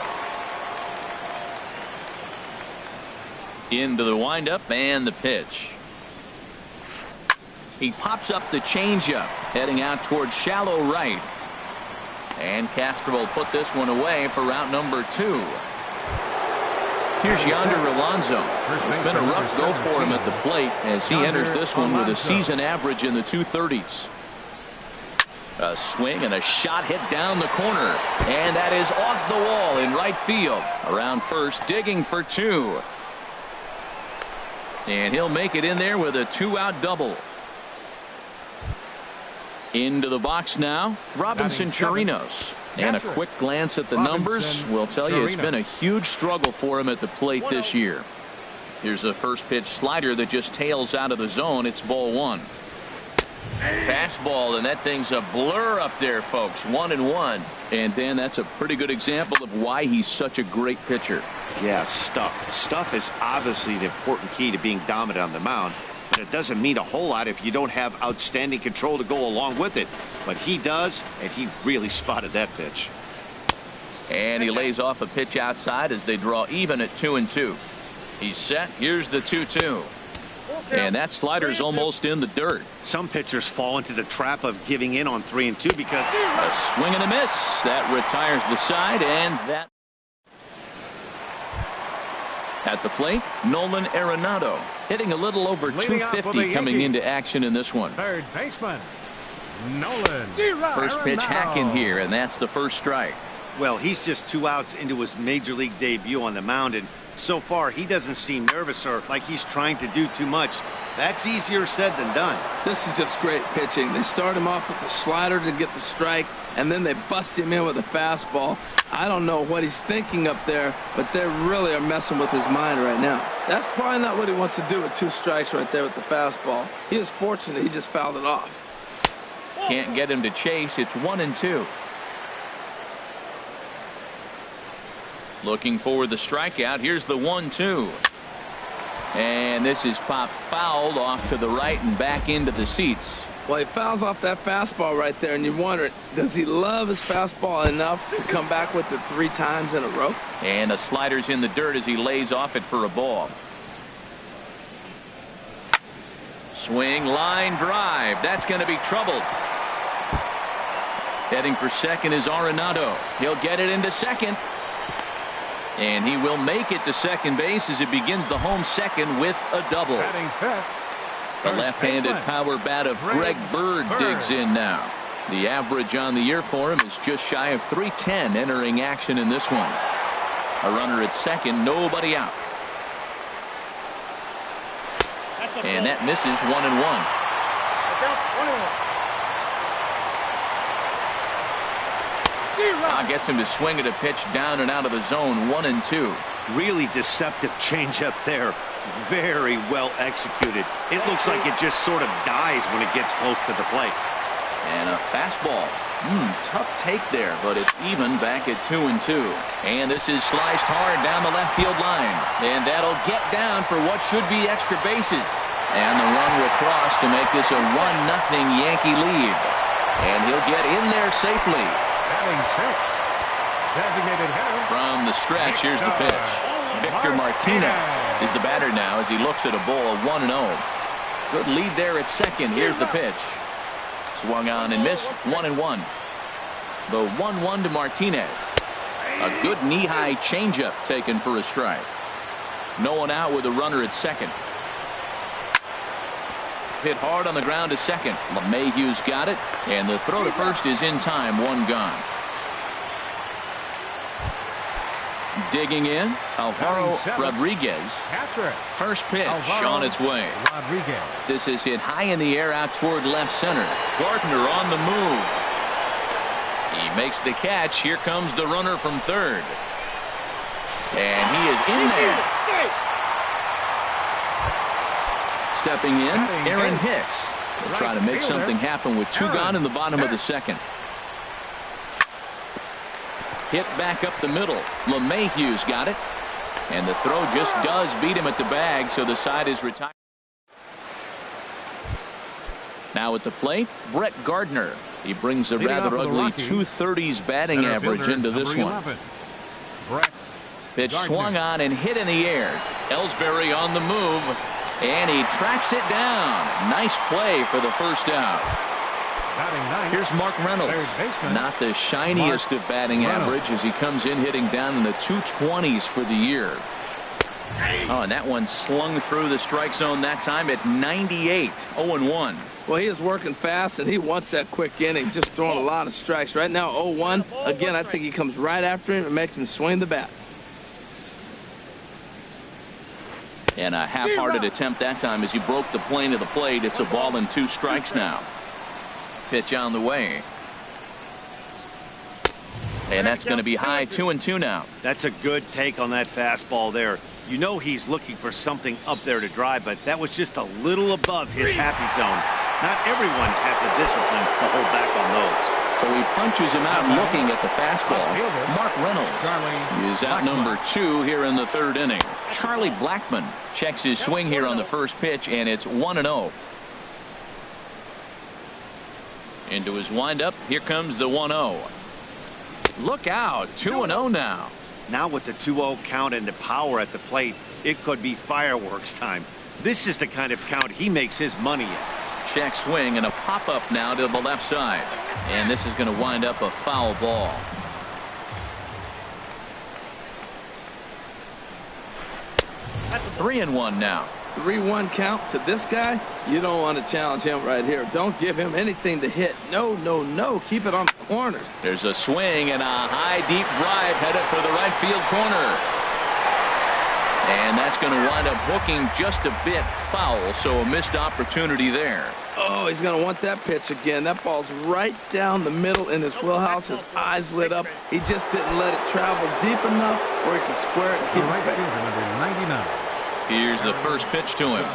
Into the windup and the pitch. He pops up the changeup, heading out towards shallow right. And Castro will put this one away for route number 2. Here's Yonder Alonso. It's been a rough go for him at the plate as he enters this one with a season average in the 230s. A swing and a shot hit down the corner. And that is off the wall in right field. Around first, digging for 2. And he'll make it in there with a 2-out double. Into the box now, Robinson Chirinos. And a quick glance at the numbers will tell you it's been a huge struggle for him at the plate this year. Here's a first pitch slider that just tails out of the zone. It's ball 1. Fastball, and that thing's a blur up there, folks. 1-1. And then that's a pretty good example of why he's such a great pitcher. Yeah, stuff. Stuff is obviously the important key to being dominant on the mound. But it doesn't mean a whole lot if you don't have outstanding control to go along with it. But he does, and he really spotted that pitch. And he lays off a pitch outside as they draw even at 2-2. He's set. Here's the 2-2. And that slider's almost in the dirt. Some pitchers fall into the trap of giving in on 3-2 because a swing and a miss. That retires the side, and that. At the plate, Nolan Arenado hitting a little over 250 coming into action in this one. Third baseman, Nolan. First pitch hacking here, and that's the first strike. Well, he's just 2 outs into his major league debut on the mound, and so far he doesn't seem nervous or like he's trying to do too much. That's easier said than done. This is just great pitching. They start him off with the slider to get the strike, and then they bust him in with a fastball. I don't know what he's thinking up there, but they really are messing with his mind right now. That's probably not what he wants to do with 2 strikes right there with the fastball. He is fortunate he just fouled it off. Can't get him to chase. It's 1-2. Looking for the strikeout. Here's the 1-2. And this is popped fouled off to the right and back into the seats. Well, he fouls off that fastball right there, and you wonder, does he love his fastball enough to come back with it 3 times in a row? And a slider's in the dirt as he lays off it for a ball. Swing, line drive. That's going to be troubled. Heading for second is Arenado. He'll get it into second. And he will make it to second base as he begins the home second with a double. The left-handed power bat of Greg Bird digs in now. The average on the year for him is just shy of 310 entering action in this one. A runner at second, nobody out. And that misses 1-1. Gets him to swing at a pitch down and out of the zone. 1-2. Really deceptive changeup there. Very well executed. It looks like it just sort of dies when it gets close to the plate. And a fastball. Tough take there, but it's even back at 2-2. And this is sliced hard down the left field line. And that'll get down for what should be extra bases. And the run will cross to make this a 1-0 Yankee lead. And he'll get in there safely. From the stretch, here's the pitch. Victor Martinez is the batter now as he looks at a ball 1-0. Good lead there at second. Here's the pitch. Swung on and missed. 1-1. The 1-1 to Martinez. A good knee-high changeup taken for a strike. No one out with a runner at second. Hit hard on the ground to second. LeMahieu's got it, and the throw to first is in time. 1 gone. Digging in, Alvaro Rodriguez. First pitch on its way. This is hit high in the air out toward left center. Gardner on the move. He makes the catch. Here comes the runner from third. And he is in there. Stepping in, Aaron Hicks will try to make something happen with 2 gone in the bottom of the second. Hit back up the middle. LeMahieu's got it. And the throw just does beat him at the bag, so the side is retired. Now at the plate, Brett Gardner. He brings a rather ugly 230s batting average into this one. Pitch swung on and hit in the air. Ellsbury on the move. And he tracks it down. Nice play for the first out. Here's Mark Reynolds. Not the shiniest of batting average as he comes in hitting down in the 220s for the year. Oh, and that one slung through the strike zone that time at 98. 0-1. Well, he is working fast, and he wants that quick inning, just throwing a lot of strikes. Right now, 0-1. Again, I think he comes right after him and makes him swing the bat. And a half-hearted attempt that time as he broke the plane of the plate. It's a ball and 2 strikes now. Pitch on the way. And that's going to be high. 2-2 now. That's a good take on that fastball there. You know he's looking for something up there to drive, but that was just a little above his happy zone. Not everyone has the discipline to hold back on those. So he punches him out looking at the fastball. Mark Reynolds is out number 2 here in the 3rd inning. Charlie Blackmon checks his swing here on the first pitch, and it's 1-0. Into his windup. Here comes the 1-0. Look out. 2-0 now. Now with the 2-0 count and the power at the plate, it could be fireworks time. This is the kind of count he makes his money in. Check swing and a pop-up now to the left side. And this is going to wind up a foul ball. That's 3-1 now. 3-1 count to this guy. You don't want to challenge him right here. Don't give him anything to hit. No, no, no. Keep it on the corner. There's a swing and a high, deep drive headed for the right field corner. And that's going to wind up hooking just a bit foul, so a missed opportunity there. Oh, he's going to want that pitch again. That ball's right down the middle in his wheelhouse. His eyes lit up. He just didn't let it travel deep enough where he could square it and keep it back. Number 99. Here's the first pitch to him.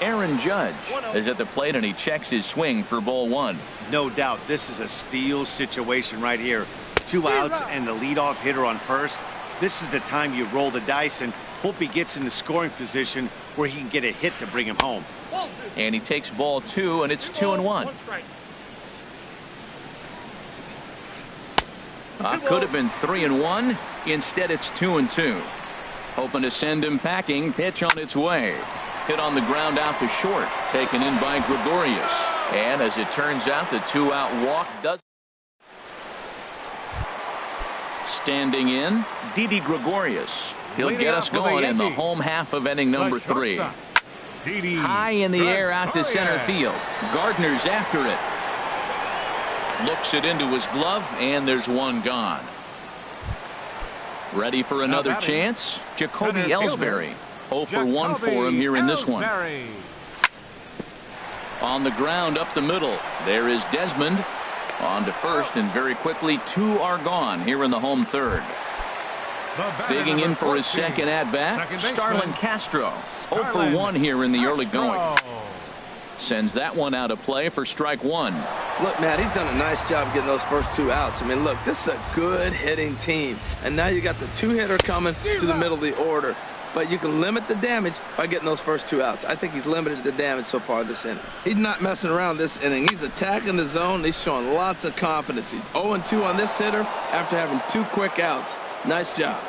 Aaron Judge is at the plate, and he checks his swing for ball 1. No doubt this is a steal situation right here. 2 outs and the leadoff hitter on first. This is the time you roll the dice and hope he gets in the scoring position where he can get a hit to bring him home. And he takes ball 2, and it's 2-1. Could have been 3-1. Instead, it's 2-2. Hoping to send him packing. Pitch on its way. Hit on the ground out to short. Taken in by Gregorius. And as it turns out, the 2-out walk does. Standing in, Didi Gregorius. He'll get us going in the home half of inning number 3. High in the air out to center field. Gardner's after it. Looks it into his glove, and there's one gone. Ready for another chance? Jacoby Ellsbury. 0 for 1 for him here in this one. On the ground up the middle. There is Desmond. On to first, and very quickly 2 are gone here in the home 3rd. Digging in for his second at-bat, Starlin Castro. 0 for 1 here in the early going. Sends that one out of play for strike 1. Look, Matt, he's done a nice job getting those first 2 outs. I mean, look, this is a good hitting team. And now you got the 2-hitter coming to the middle of the order. But you can limit the damage by getting those first 2 outs. I think he's limited the damage so far this inning. He's not messing around this inning. He's attacking the zone. He's showing lots of confidence. He's 0-2 on this hitter after having 2 quick outs. Nice job.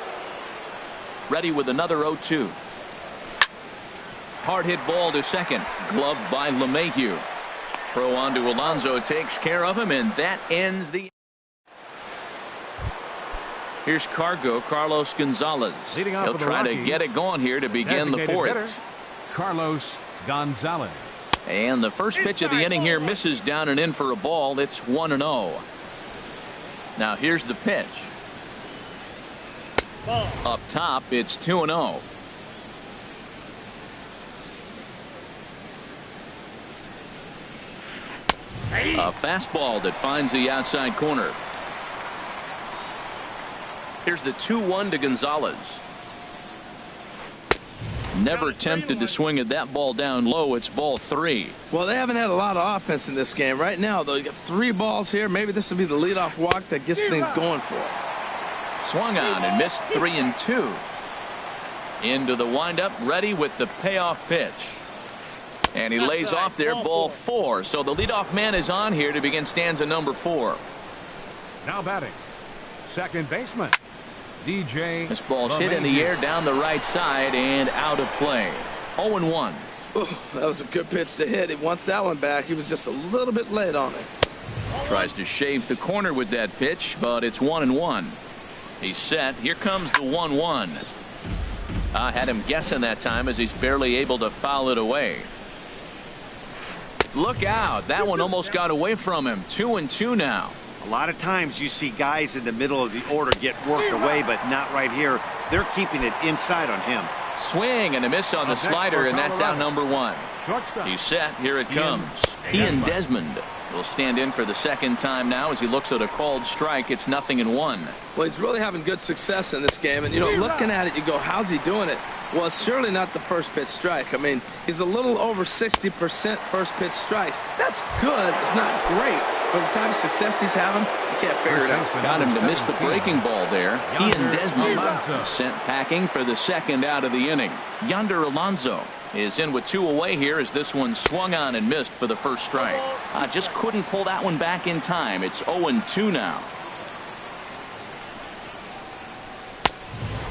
Ready with another 0-2. Hard hit ball to second. Gloved by LeMahieu. Throw on to Alonso takes care of him, and that ends the. Here's Carlos Gonzalez. He'll try to get it going here to begin the 4th. Carlos Gonzalez. And the first pitch of the inning here misses down and in for a ball. It's 1-0. Now here's the pitch. Up top, it's 2-0. A fastball that finds the outside corner. Here's the 2-1 to Gonzalez. Never tempted to swing at that ball down low. It's ball 3. Well, they haven't had a lot of offense in this game. Right now, though, you got 3 balls here. Maybe this will be the leadoff walk that gets things going for him. Swung on and missed 3-2. Into the windup, ready with the payoff pitch. And he lays off there, ball 4. So the leadoff man is on here to begin stanza number 4. Now batting, second baseman, DJ. This ball's hit in the air down the right side and out of play. 0-1. That was a good pitch to hit. He wants that one back. He was just a little bit late on it. Tries to shave the corner with that pitch, but it's 1-1. He's set. Here comes the 1-1. I had him guessing that time as he's barely able to foul it away. Look out. That one almost got away from him. 2-2 now. A lot of times you see guys in the middle of the order get worked away, but not right here. They're keeping it inside on him. Swing and a miss on the slider, and that's out number 1. He's set. Here it comes. Ian Desmond will stand in for the second time now as he looks at a called strike. It's 0-1. Well, he's really having good success in this game. And, you know, looking at it, you go, how's he doing it? Well, it's surely not the first pitch strike. I mean, he's a little over 60% first pitch strikes. That's good. It's not great. For the type of success he's having, you can't figure it out. Got him to miss the breaking ball there. Ian Desmond sent packing for the second out of the inning. Yonder Alonso is in with 2 away here as this one swung on and missed for the first strike. Just couldn't pull that one back in time. It's 0-2 now.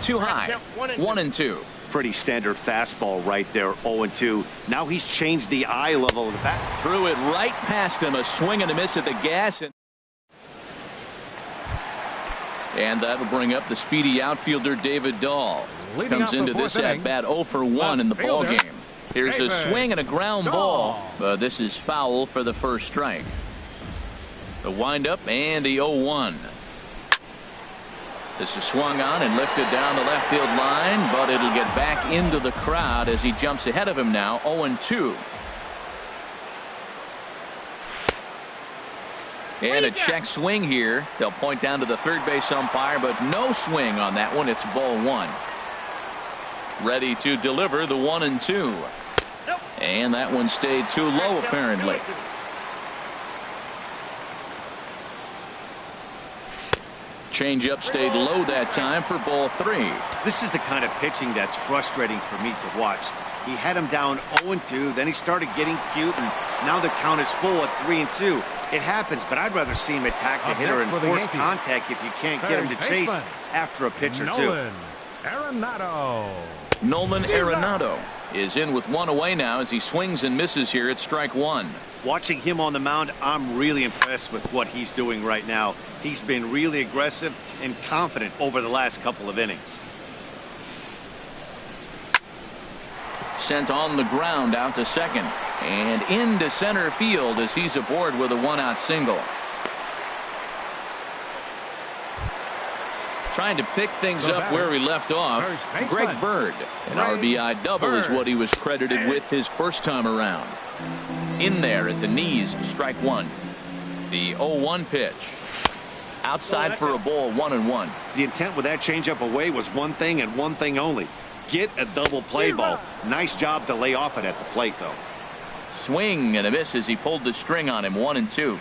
Too high. 1-2. Pretty standard fastball right there, 0-2. Now he's changed the eye level of the bat. Threw it right past him, a swing and a miss at the gas. And that'll bring up the speedy outfielder David Dahl. Comes into this at bat 0 for 1 in the ball game. Here's a swing and a ground ball. This is foul for the first strike. The windup and the 0-1. This is swung on and lifted down the left field line, but it'll get back into the crowd as he jumps ahead of him now. 0-2. And a check swing here. They'll point down to the third base umpire, but no swing on that one. It's ball 1. Ready to deliver the 1-2. And that one stayed too low apparently. Changeup stayed low that time for ball 3. This is the kind of pitching that's frustrating for me to watch. He had him down 0-2, then he started getting cute, and now the count is full at 3-2. It happens, but I'd rather see him attack the hitter and force contact if you can't get him to chase after a pitch or two. Nolan Arenado is in with 1 away now as he swings and misses here at strike 1. Watching him on the mound, I'm really impressed with what he's doing right now. He's been really aggressive and confident over the last couple of innings. Sent on the ground out to second and into center field as he's aboard with a 1-out single. Trying to pick things up where he left off. Greg Bird. An RBI double is what he was credited with his first time around. In there at the knees, strike 1. The 0-1 pitch. Outside for a ball, 1-1. The intent with that changeup away was one thing and one thing only. Get a double play ball. Nice job to lay off it at the plate, though. Swing and a miss as he pulled the string on him. 1-2.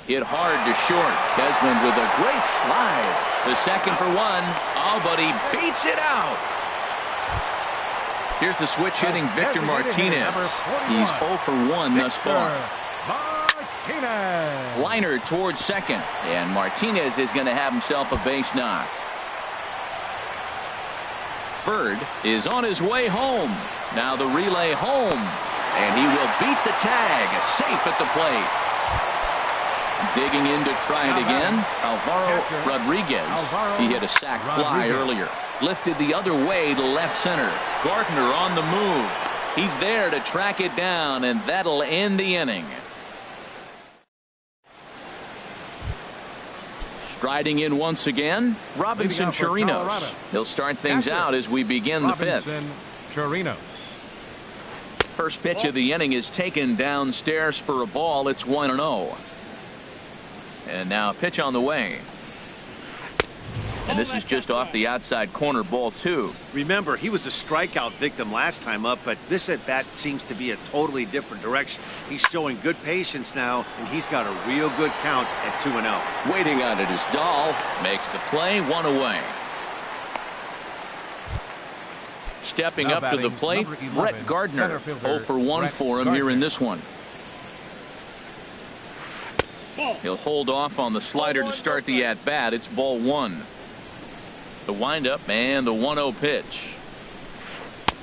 Hit hard to short. Desmond with a great slide. The second for 1. Oh, but he beats it out. Here's the switch hitting Victor Martinez. He's 0 for 1 thus far. Liner towards second, and Martinez is going to have himself a base knock. Bird is on his way home. Now the relay home, and he will beat the tag. Safe at the plate. Digging in to try it again, Alvaro Rodriguez. He hit a sac fly earlier. Lifted the other way to left center. Gardner on the move. He's there to track it down, and that'll end the inning. Striding in once again, Robinson Chirinos. He'll start things out as we begin the 5th. First pitch of the inning is taken downstairs for a ball. It's 1-0. And now a pitch on the way. And this is just off the outside corner, ball 2. Remember, he was a strikeout victim last time up, but this at bat seems to be a totally different direction. He's showing good patience now, and he's got a real good count at 2-0. Waiting on it is Dahl. Makes the play, 1 away. Stepping up to the plate, Brett Gardner. 0 for 1 for him here in this one. He'll hold off on the slider to start the at-bat. It's ball 1. The windup and the 1-0 pitch.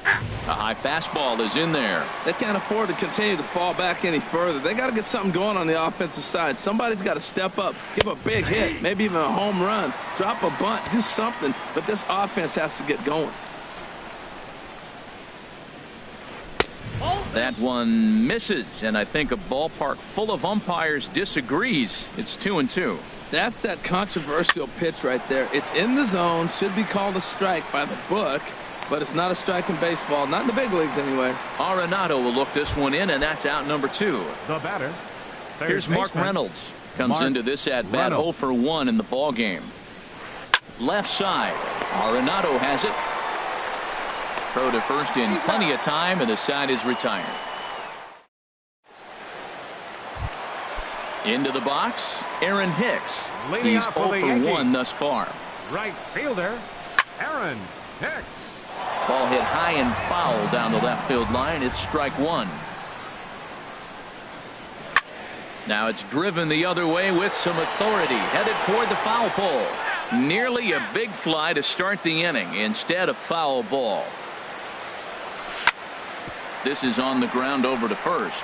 A high fastball is in there. They can't afford to continue to fall back any further. They got to get something going on the offensive side. Somebody's got to step up, give a big hit, maybe even a home run, drop a bunt, do something. But this offense has to get going. That one misses, and I think a ballpark full of umpires disagrees. It's 2-2. That's that controversial pitch right there. It's in the zone, should be called a strike by the book, but it's not a strike in baseball, not in the big leagues anyway. Arenado will look this one in, and that's out number 2. The batter. Here's Mark Reynolds. Comes into this at bat 0 for 1 in the ball game. Left side. Arenado has it. Throw to first in plenty of time, and the side is retired. Into the box, Aaron Hicks. He's 0 for 1 thus far. Right fielder, Aaron Hicks. Ball hit high and foul down the left field line. It's strike one. Now it's driven the other way with some authority, headed toward the foul pole. Nearly a big fly to start the inning. Instead, a foul ball. This is on the ground over to first.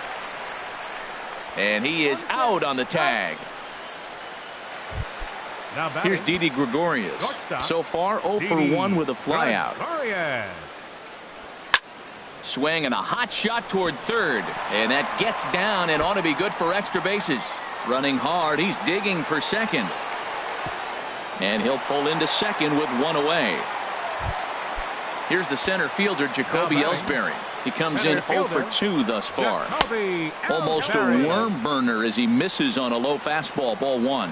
And he is out on the tag. Here's Didi Gregorius. So far, 0 for 1 with a flyout. Swing and a hot shot toward third. And that gets down and ought to be good for extra bases. Running hard. He's digging for second. And he'll pull into second with one away. Here's the center fielder, Jacoby Ellsbury. He comes in 0 for 2 thus far. Almost a worm burner as he misses on a low fastball, ball one.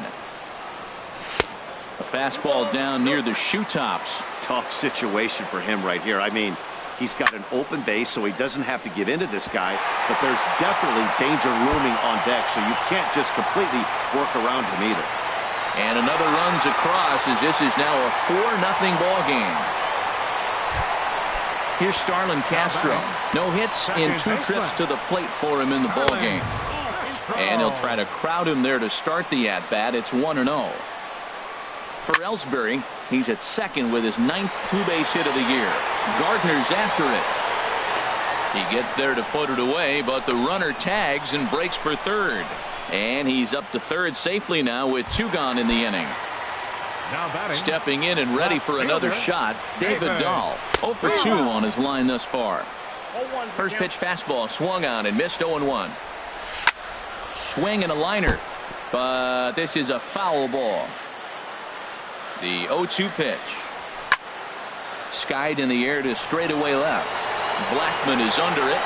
A fastball down near the shoe tops. Tough situation for him right here. I mean, he's got an open base, so he doesn't have to give into this guy, but there's definitely danger looming on deck, so you can't just completely work around him either. And another runs across as this is now a 4-0 ball game. Here's Starlin Castro. No hits in 2 trips to the plate for him in the ball game. And he'll try to crowd him there to start the at-bat. It's 1-0. For Ellsbury, he's at second with his 9th 2-base hit of the year. Gardner's after it. He gets there to put it away, but the runner tags and breaks for third. And he's up to third safely now with 2 gone in the inning. Stepping in and ready for another shot, David Dahl. 0 for 2 on his line thus far. First pitch fastball swung on and missed 0-1. Swing and a liner, but this is a foul ball. The 0-2 pitch. Skied in the air to straightaway left. Blackman is under it.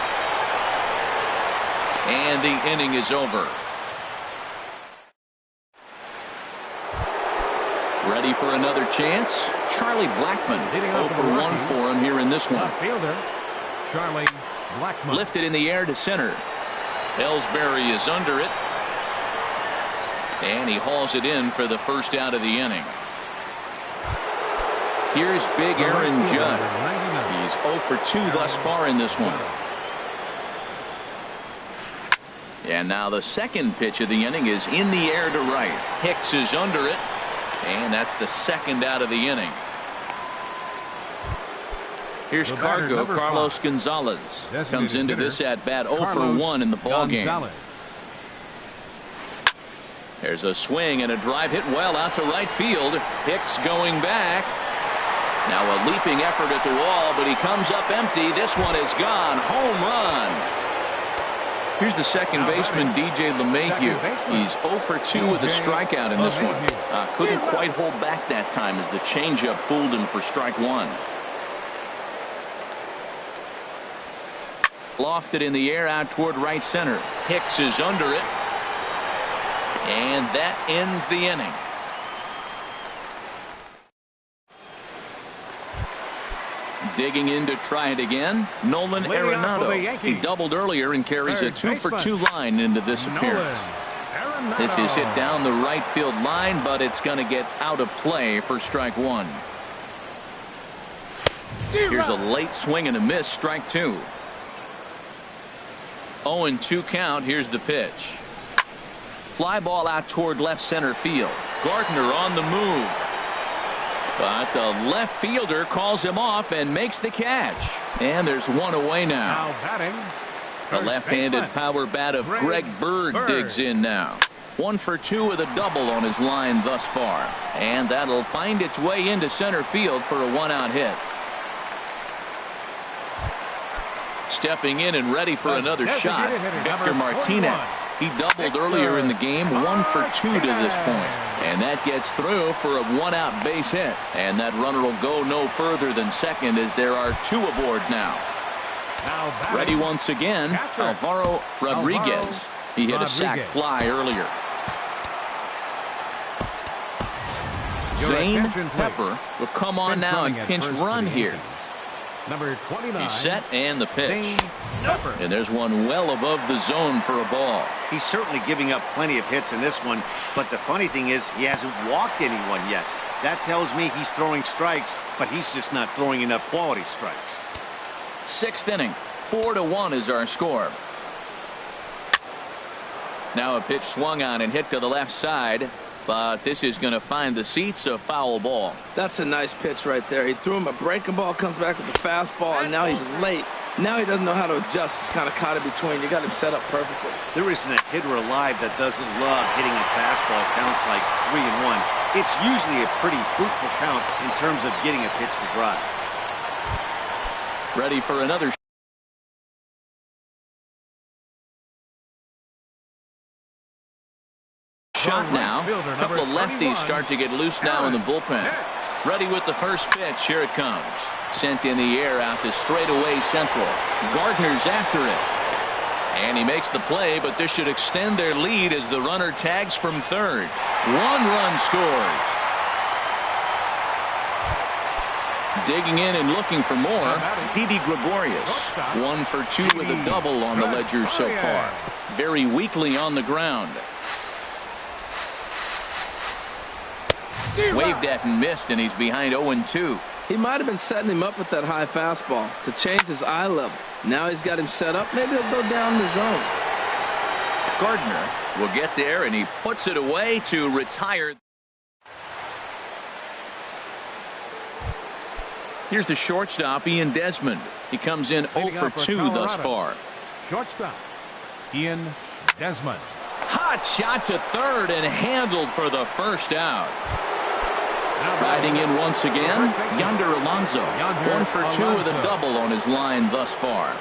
And the inning is over. Ready for another chance. Charlie Blackman. 0 for 1 for him here in this one. Fielder, Charlie Blackman. Lifted in the air to center. Ellsbury is under it. And he hauls it in for the first out of the inning. Here's big Aaron Judd. He's 0 for 2 thus far in this one. And now the second pitch of the inning is in the air to right. Hicks is under it. And that's the second out of the inning. Here's Cargo, Carlos Gonzalez. Comes into this at-bat 0 for 1 in the ballgame. There's a swing and a drive hit well out to right field. Hicks going back. Now a leaping effort at the wall, but he comes up empty. This one is gone. Home run. Here's the second baseman, DJ LeMahieu. He's 0 for 2 with a strikeout in this one. Couldn't quite hold back that time as the changeup fooled him for strike one. Lofted in the air out toward right center. Hicks is under it. And that ends the inning. Digging in to try it again, Nolan Arenado. He doubled earlier and carries a 2 for 2 line into this appearance. This is hit down the right field line, but it's going to get out of play for strike one. Here's a late swing and a miss, strike 2. 0-2 count. Here's the pitch. Fly ball out toward left center field. Gardner on the move. But the left fielder calls him off and makes the catch. And there's one away now. The left-handed power bat of Greg Bird digs in now. 1 for 2 with a double on his line thus far. And that'll find its way into center field for a 1-out hit. Stepping in and ready for another shot, Victor Martinez. He doubled earlier in the game, 1 for 2 to this point. And that gets through for a 1-out base hit. And that runner will go no further than second as there are 2 aboard now. Ready once again, Alvaro Rodriguez. He hit a sac fly earlier. Zane Pepper will come on now and pinch run here. number 29. He's set and the pitch. And there's one well above the zone for a ball. He's certainly giving up plenty of hits in this one, but the funny thing is he hasn't walked anyone yet. That tells me he's throwing strikes, but he's just not throwing enough quality strikes. 6th inning, 4-1 is our score. Now a pitch swung on and hit to the left side, but this is going to find the seats, a foul ball. That's a nice pitch right there. He threw him a breaking ball, comes back with a fastball, and now he's late. Now he doesn't know how to adjust. He's kind of caught in between. You got him set up perfectly. There isn't a hitter alive that doesn't love hitting a fastball counts like 3-1. It's usually a pretty fruitful count in terms of getting a pitch to drive. Ready for another shot now. A couple of lefties start to get loose now in the bullpen. Ready with the first pitch. Here it comes. Sent in the air out to straightaway central. Gardner's after it. And he makes the play, but this should extend their lead as the runner tags from third. 1 run scores. Digging in and looking for more, Didi Gregorius. 1 for 2 with a double on the ledger so far. Very weakly on the ground. Waved at and missed, and he's behind 0-2. He might have been setting him up with that high fastball to change his eye level. Now he's got him set up. Maybe he'll go down the zone. Gardner will get there, and he puts it away to retire. Here's the shortstop, Ian Desmond. He comes in 0 for 2 thus far. Shortstop, Ian Desmond. Hot shot to third and handled for the first out. Riding in once again, Yonder Alonso. 1 for 2 with a double on his line thus far.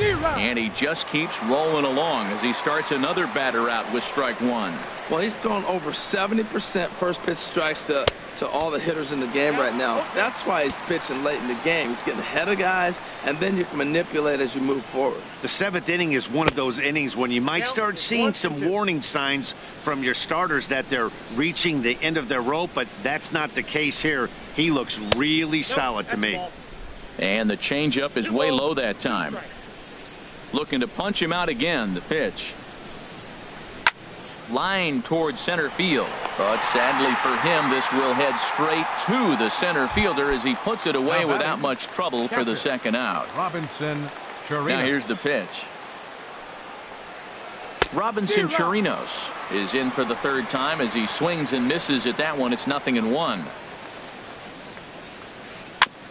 And he just keeps rolling along as he starts another batter out with strike 1. Well, he's thrown over 70% first pitch strikes to all the hitters in the game right now. That's why he's pitching late in the game. He's getting ahead of guys, and then you can manipulate as you move forward. The 7th inning is one of those innings when you might start seeing some warning signs from your starters that they're reaching the end of their rope, but that's not the case here. He looks really solid to me. And the changeup is way low that time. Looking to punch him out again. The pitch. Line towards center field, but sadly for him, this will head straight to the center fielder as he puts it away without much trouble for the second out. Robinson Chirinos. Now here's the pitch. Robinson Chirinos is in for the 3rd time as he swings and misses at that one. It's 0-1.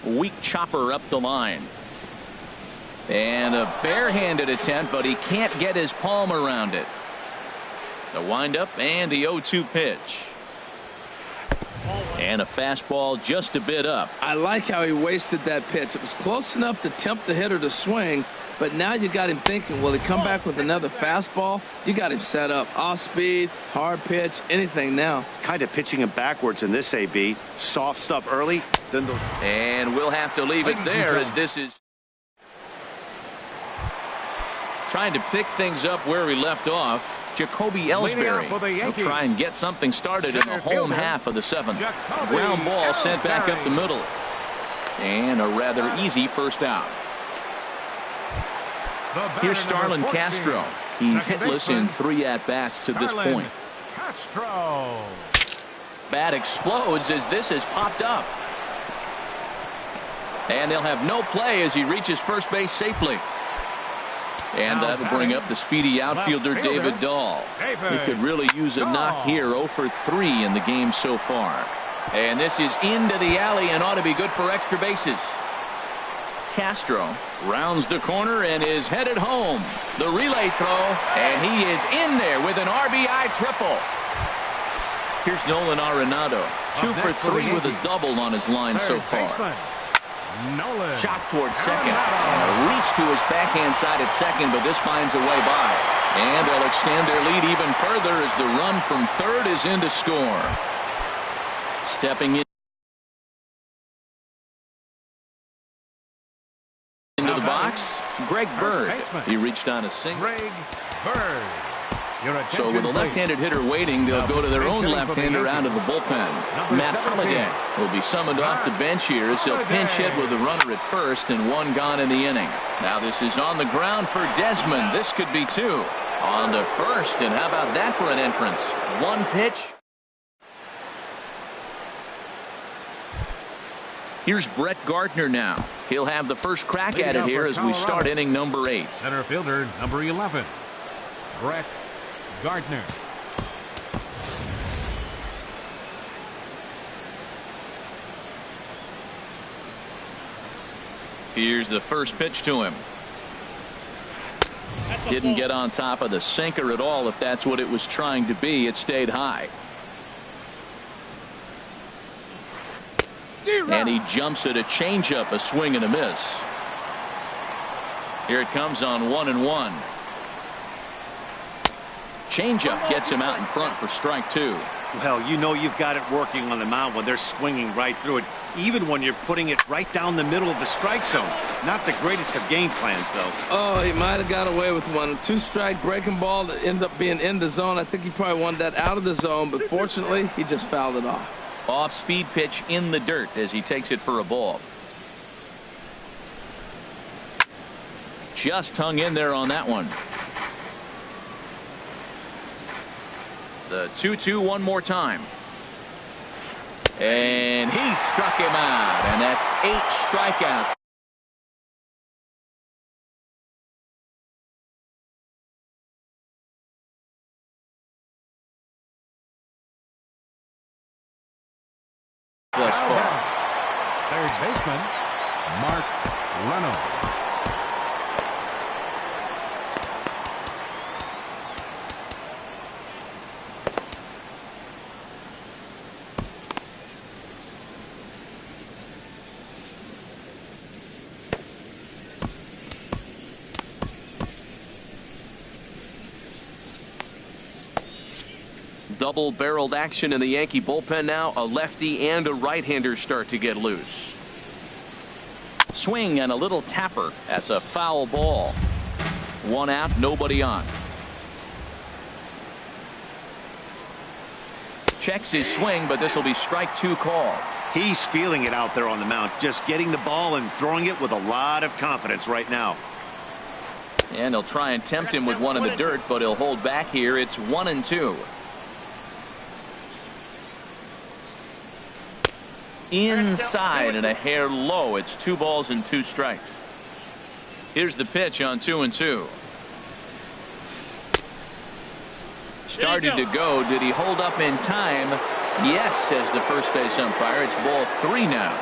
Weak chopper up the line. And a barehanded attempt, but he can't get his palm around it. The windup and the 0-2 pitch. And a fastball just a bit up. I like how he wasted that pitch. It was close enough to tempt the hitter to swing, but now you got him thinking, will he come back with another fastball? You got him set up. Off speed, hard pitch, anything now. Kind of pitching him backwards in this AB. Soft stuff early, then those. And we'll have to leave it there as this is trying to pick things up where we left off. Jacoby Ellsbury will try and get something started in the home half of the 7th. Ground ball sent back up the middle. And a rather easy first out. Here's Starlin Castro. He's hitless in 3 at-bats to this point. Castro. Bat explodes as this has popped up. And they'll have no play as he reaches first base safely. And that'll bring up the speedy outfielder David Dahl. He could really use a knock here. 0 for 3 in the game so far. And this is into the alley and ought to be good for extra bases. Castro rounds the corner and is headed home. The relay throw, and he is in there with an RBI triple. Here's Nolan Arenado. 2 for 3 with a double on his line so far. Nolan. Shot towards second. And a reach to his backhand side at second, but this finds a way by. And they'll extend their lead even further as the run from third is in to score. Stepping into the box, Greg Bird. He reached on a single. Greg Bird. So with a left-handed hitter waiting, they'll go to their own left-hander out of the bullpen. Matt Holliday will be summoned off the bench here as he'll pinch hit with a runner at first and one gone in the inning. Now this is on the ground for Desmond. This could be two. On to first, and how about that for an entrance? One pitch. Here's Brett Gardner now. He'll have the first crack at it here as we start inning number 8. Center fielder, number 11, Brett Gardner. Here's the first pitch to him. Didn't get on top of the sinker at all. If that's what it was trying to be, it stayed high. And he jumps at a changeup, a swing and a miss. Here it comes on 1-1. Changeup gets him out in front for strike 2. Well, you know you've got it working on the mound when they're swinging right through it, even when you're putting it right down the middle of the strike zone. Not the greatest of game plans, though. Oh, he might have got away with one. 2-strike breaking ball that ended up being in the zone. I think he probably wanted that out of the zone, but fortunately, he just fouled it off. Off-speed pitch in the dirt as he takes it for a ball. Just hung in there on that one. The 2-2 one more time. And he struck him out, and that's 8 strikeouts. Thus far. Third baseman, Mark Reynolds. Double-barreled action in the Yankee bullpen now. A lefty and a right-hander start to get loose. Swing and a little tapper. That's a foul ball. One out, nobody on. Checks his swing, but this will be strike 2 call. He's feeling it out there on the mound, just getting the ball and throwing it with a lot of confidence right now. And he'll try and tempt him with one in the dirt, but he'll hold back here. It's 1-2. Inside and a hair low. It's 2 balls and 2 strikes. Here's the pitch on 2-2. Started to go. Did he hold up in time? Yes, says the first base umpire. It's ball 3 now.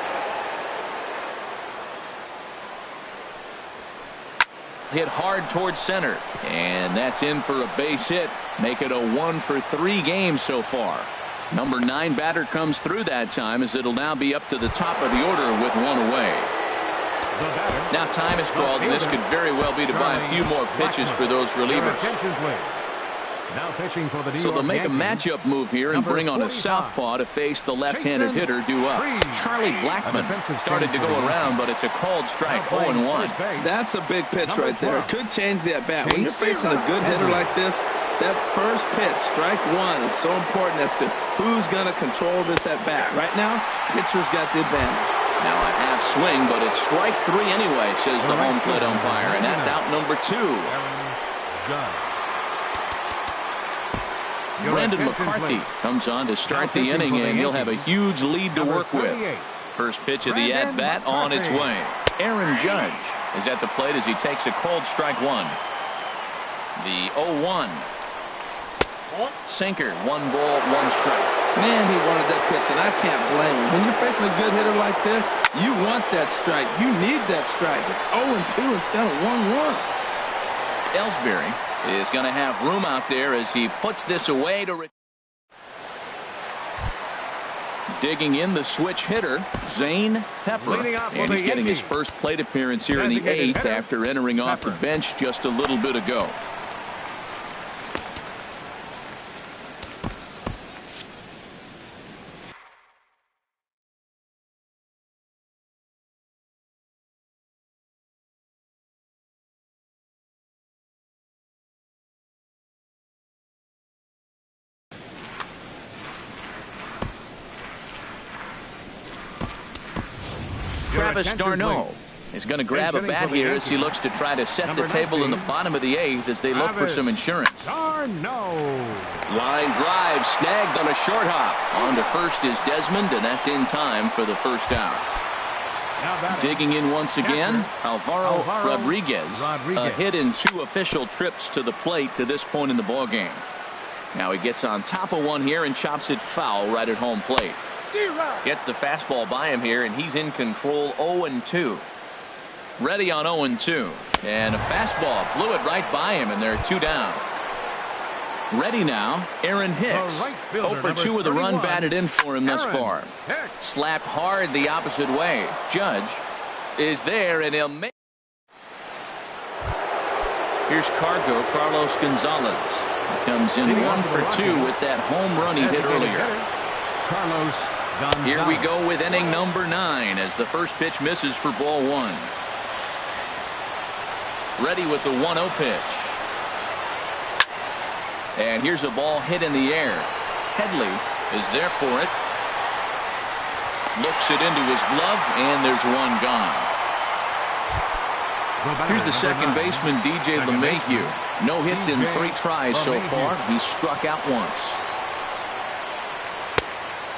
Hit hard towards center, and that's in for a base hit. Make it a 1-for-3 game so far. Number 9 batter comes through that time, as it'll now be up to the top of the order with 1 away. Now time is called, and this could very well be to buy a few more pitches for those relievers. So they'll make a matchup move here and bring on a southpaw to face the left-handed hitter due up. Charlie Blackmon started to go around, but it's a called strike. 0-1. That's a big pitch right there. It could change the at-bat. When you're facing a good hitter like this, that first pitch, strike 1, is so important as to who's going to control this at-bat. Right now, pitcher's got the advantage. Now a half swing, but it's strike 3 anyway, says the home plate umpire, and that's out number 2. Brandon McCarthy comes on to start the inning, and he'll have a huge lead to work with. First pitch of the at-bat on its way. Aaron Judge is at the plate as he takes a called strike 1. The 0-1. Sinker, 1 ball, 1 strike. Man, he wanted that pitch, and I can't blame him. When you're facing a good hitter like this, you want that strike. You need that strike. It's 0-2 instead of 1-1. Ellsbury is going to have room out there as he puts this away to digging in the switch hitter, Zane Pepper, and he's getting his first plate appearance here in the 8th after entering off the bench just a little bit ago. Travis d'Arnaud is going to grab a bat here as he looks to try to set the table in the bottom of the 8th as they look for some insurance. d'Arnaud. Line drive snagged on a short hop. On to first is Desmond, and that's in time for the first out. Digging in once again, Alvaro Rodriguez. A hit in 2 official trips to the plate to this point in the ballgame. Now he gets on top of one here and chops it foul right at home plate. Gets the fastball by him here, and he's in control 0-2. Ready on 0-2. And a fastball blew it right by him, and they're 2 down. Ready now, Aaron Hicks. 0-for-2 with a run batted in for him thus far. Slapped hard the opposite way. Judge is there, and he'll make. Here's Carlos Gonzalez. He comes in 1-for-2 with that home run he hit earlier. Here we go with inning number 9 as the first pitch misses for ball 1. Ready with the 1-0 pitch. And here's a ball hit in the air. Headley is there for it. Looks it into his glove, and there's one gone. Here's the second baseman, DJ LeMahieu. No hits in 3 tries so far. He's struck out once.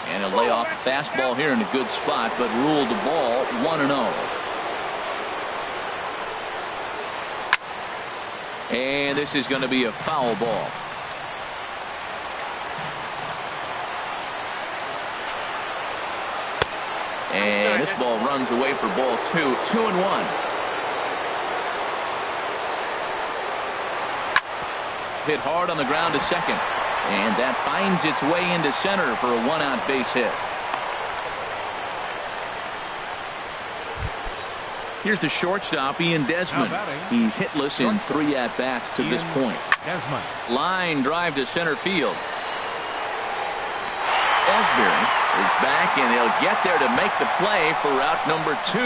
And he'll lay off the fastball here in a good spot, but ruled the ball 1-0. And this is going to be a foul ball. And this ball runs away for ball 2. 2-1. Hit hard on the ground to second. And that finds its way into center for a 1-out base hit. Here's the shortstop, Ian Desmond. He's hitless in 3 at-bats to this point. Line drive to center field. Ellsbury is back, and he'll get there to make the play for route number 2.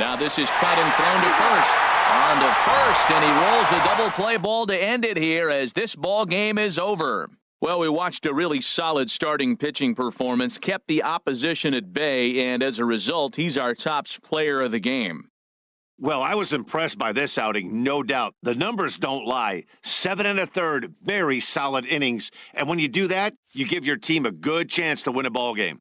Now this is cut and thrown to first. On to first, and he rolls a double play ball to end it here as this ball game is over. Well, we watched a really solid starting pitching performance, kept the opposition at bay, and as a result, he's our top player of the game. Well, I was impressed by this outing, no doubt. The numbers don't lie. 7 1/3, very solid innings. And when you do that, you give your team a good chance to win a ball game.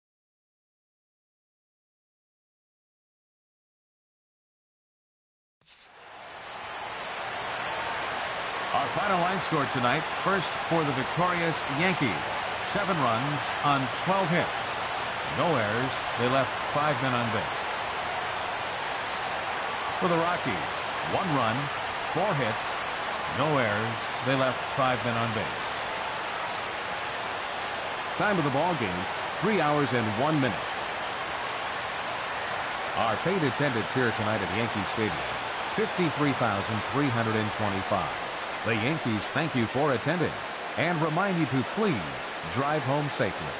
Our final line score tonight, first for the victorious Yankees. 7 runs on 12 hits. No errors. They left 5 men on base. For the Rockies, 1 run, 4 hits, no errors. They left 5 men on base. Time of the ball game, 3 hours and 1 minute. Our paid attendance here tonight at Yankee Stadium, 53,325. The Yankees thank you for attending and remind you to please drive home safely.